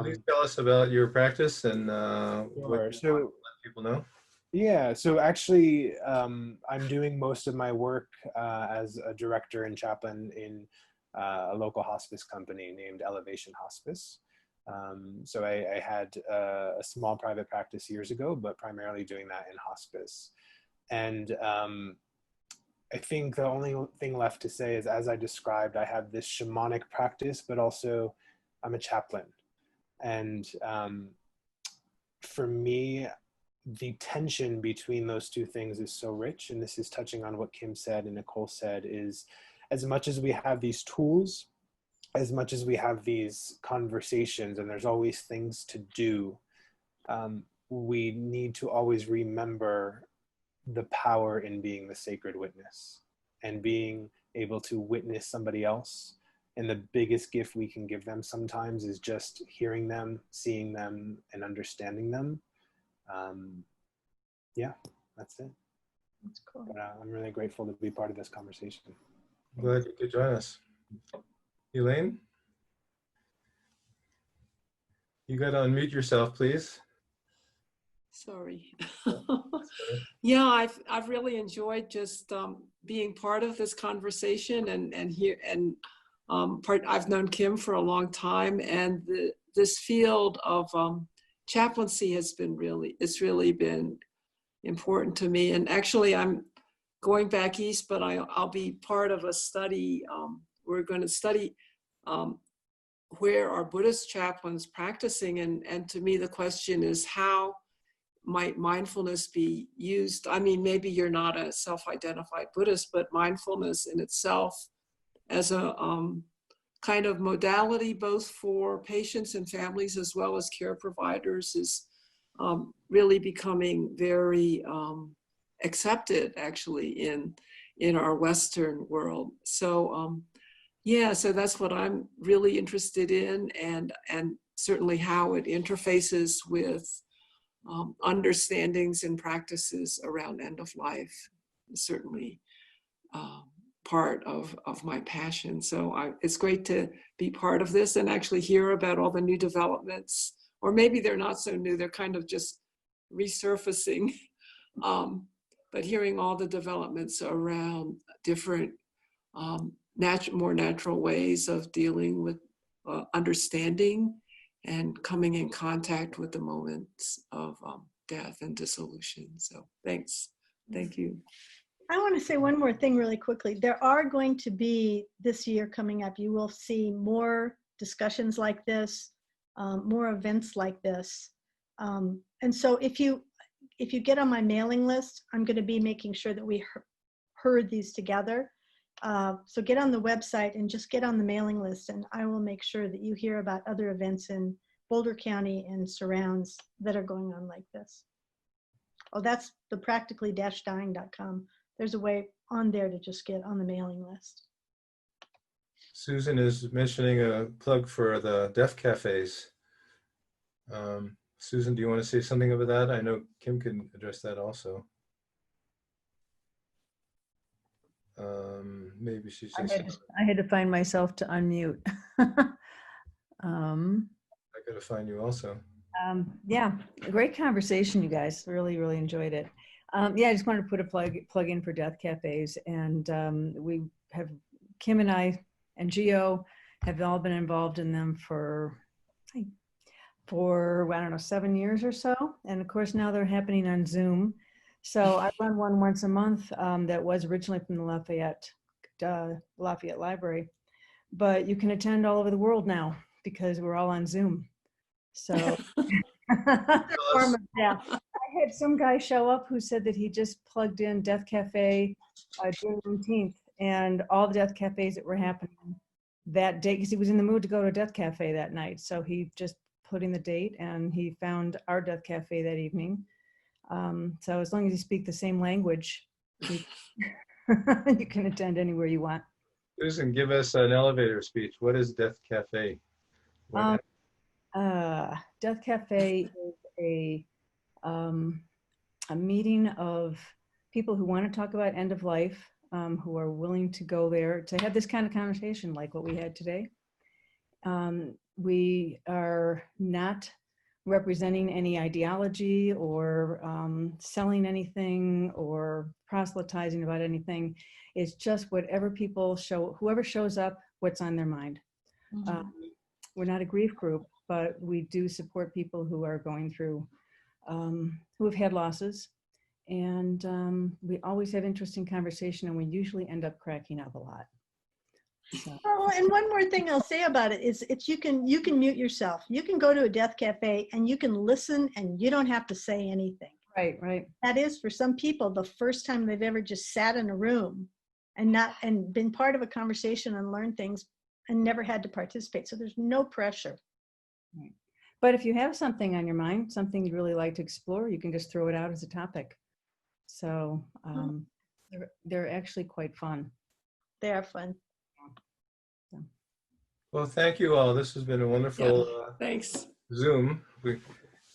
S1: least tell us about your practice and what you want to let people know.
S3: Yeah, so actually, I'm doing most of my work as a director and chaplain in a local hospice company named Elevation Hospice. So I had a small private practice years ago, but primarily doing that in hospice. And I think the only thing left to say is, as I described, I have this shamanic practice, but also I'm a chaplain. And for me, the tension between those two things is so rich. And this is touching on what Kim said and Nicole said, is as much as we have these tools, as much as we have these conversations, and there's always things to do, we need to always remember the power in being the sacred witness and being able to witness somebody else. And the biggest gift we can give them sometimes is just hearing them, seeing them, and understanding them. Yeah, that's it.
S2: That's cool.
S3: But, I'm really grateful to be part of this conversation.
S1: Glad you could join us. Elaine? You got to unmute yourself, please.
S4: Sorry. Yeah, I've really enjoyed just being part of this conversation and here and I've known Kim for a long time, and this field of chaplaincy has been it's really been important to me. And actually, I'm going back east, but I'll be part of a study. We're going to study where are Buddhist chaplains practicing, and to me the question is, how might mindfulness be used? I mean, maybe you're not a self-identified Buddhist, but mindfulness in itself as a kind of modality, both for patients and families as well as care providers, is really becoming very accepted, actually, in our Western world. So yeah, so that's what I'm really interested in, and certainly how it interfaces with understandings and practices around end of life is certainly part of my passion. So it's great to be part of this and actually hear about all the new developments, or maybe they're not so new, they're kind of just resurfacing, but hearing all the developments around different more natural ways of dealing with understanding and coming in contact with the moments of death and dissolution. So thanks. Thank you.
S2: I want to say one more thing really quickly. There are going to be, this year coming up, you will see more discussions like this, more events like this. And so if you get on my mailing list, I'm going to be making sure that we herd these together. So get on the website and just get on the mailing list, and I will make sure that you hear about other events in Boulder County and surrounds that are going on like this. Oh, that's the practically-dying.com. There's a way on there to just get on the mailing list.
S1: Susan is mentioning a plug for the deaf cafes. Susan, do you want to say something about that? I know Kim can address that also. Maybe she's just...
S9: I had to find myself to unmute.
S1: I gotta find you also.
S9: Yeah, a great conversation, you guys. Really, really enjoyed it. Yeah, I just wanted to put a plug in for death cafes, and we have, Kim and I and Gio have all been involved in them for I don't know, 7 years or so, and of course now they're happening on Zoom. So I run one once a month that was originally from the Lafayette Library, but you can attend all over the world now because we're all on Zoom. So form of death. I had some guy show up who said that he just plugged in Death Cafe June 19th, and all the Death Cafes that were happening that day, because he was in the mood to go to a Death Cafe that night. So he just put in the date and he found our Death Cafe that evening. So as long as you speak the same language, you can attend anywhere you want.
S1: Susan, give us an elevator speech. What is Death Cafe?
S9: Death Cafe is a meeting of people who want to talk about end of life, who are willing to go there to have this kind of conversation like what we had today. We are not representing any ideology or selling anything or proselytizing about anything. It's just whatever people whoever shows up, what's on their mind. Mm-hmm. We're not a grief group, but we do support people who are going through, who have had losses. And we always have interesting conversation, and we usually end up cracking up a lot. So.
S2: Oh, and one more thing I'll say about it is you can mute yourself. You can go to a death cafe and you can listen and you don't have to say anything.
S9: Right, right.
S2: That is, for some people, the first time they've ever just sat in a room and been part of a conversation and learned things and never had to participate. So there's no pressure.
S9: Right. But if you have something on your mind, something you'd really like to explore, you can just throw it out as a topic. So they're actually quite fun.
S2: They are fun.
S1: Well, thank you all. This has been a wonderful
S4: thanks.
S1: Zoom.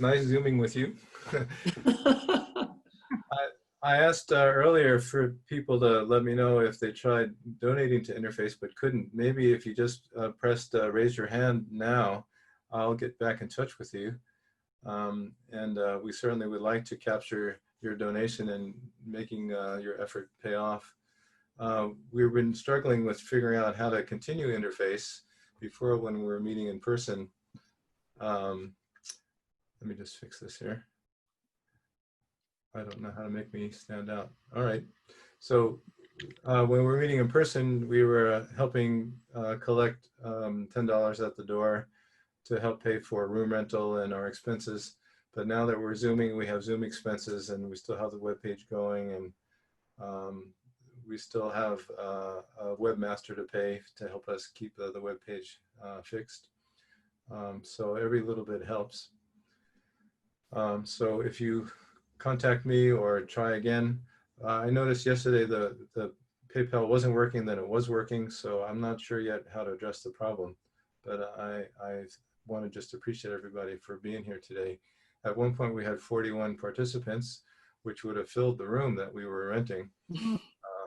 S1: Nice Zooming with you. I asked earlier for people to let me know if they tried donating to Interface but couldn't. Maybe if you just pressed raise your hand now, I'll get back in touch with you. And we certainly would like to capture your donation and making your effort pay off. We've been struggling with figuring out how to continue Interface before when we were meeting in person. Let me just fix this here. I don't know how to make me stand out. All right. So when we were meeting in person, we were helping collect $10 at the door to help pay for room rental and our expenses. But now that we're Zooming, we have Zoom expenses, and we still have the webpage going, and we still have a webmaster to pay to help us keep the webpage fixed. So every little bit helps. So if you contact me or try again, I noticed yesterday the PayPal wasn't working, then it was working, so I'm not sure yet how to address the problem. But I want to just appreciate everybody for being here today. At one point we had 41 participants, which would have filled the room that we were renting.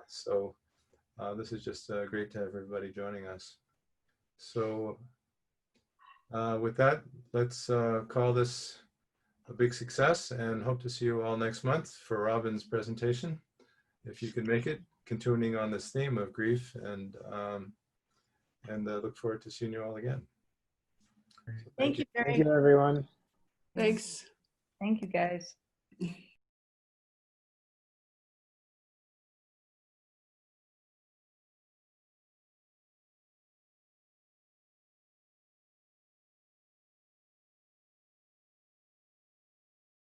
S1: So this is just great to have everybody joining us. So with that, let's call this a big success and hope to see you all next month for Robin's presentation, if you can make it, continuing on this theme of grief, and look forward to seeing you all again. So
S9: Thank you,
S3: Thank you, everyone.
S4: Thanks.
S9: Thank you, guys.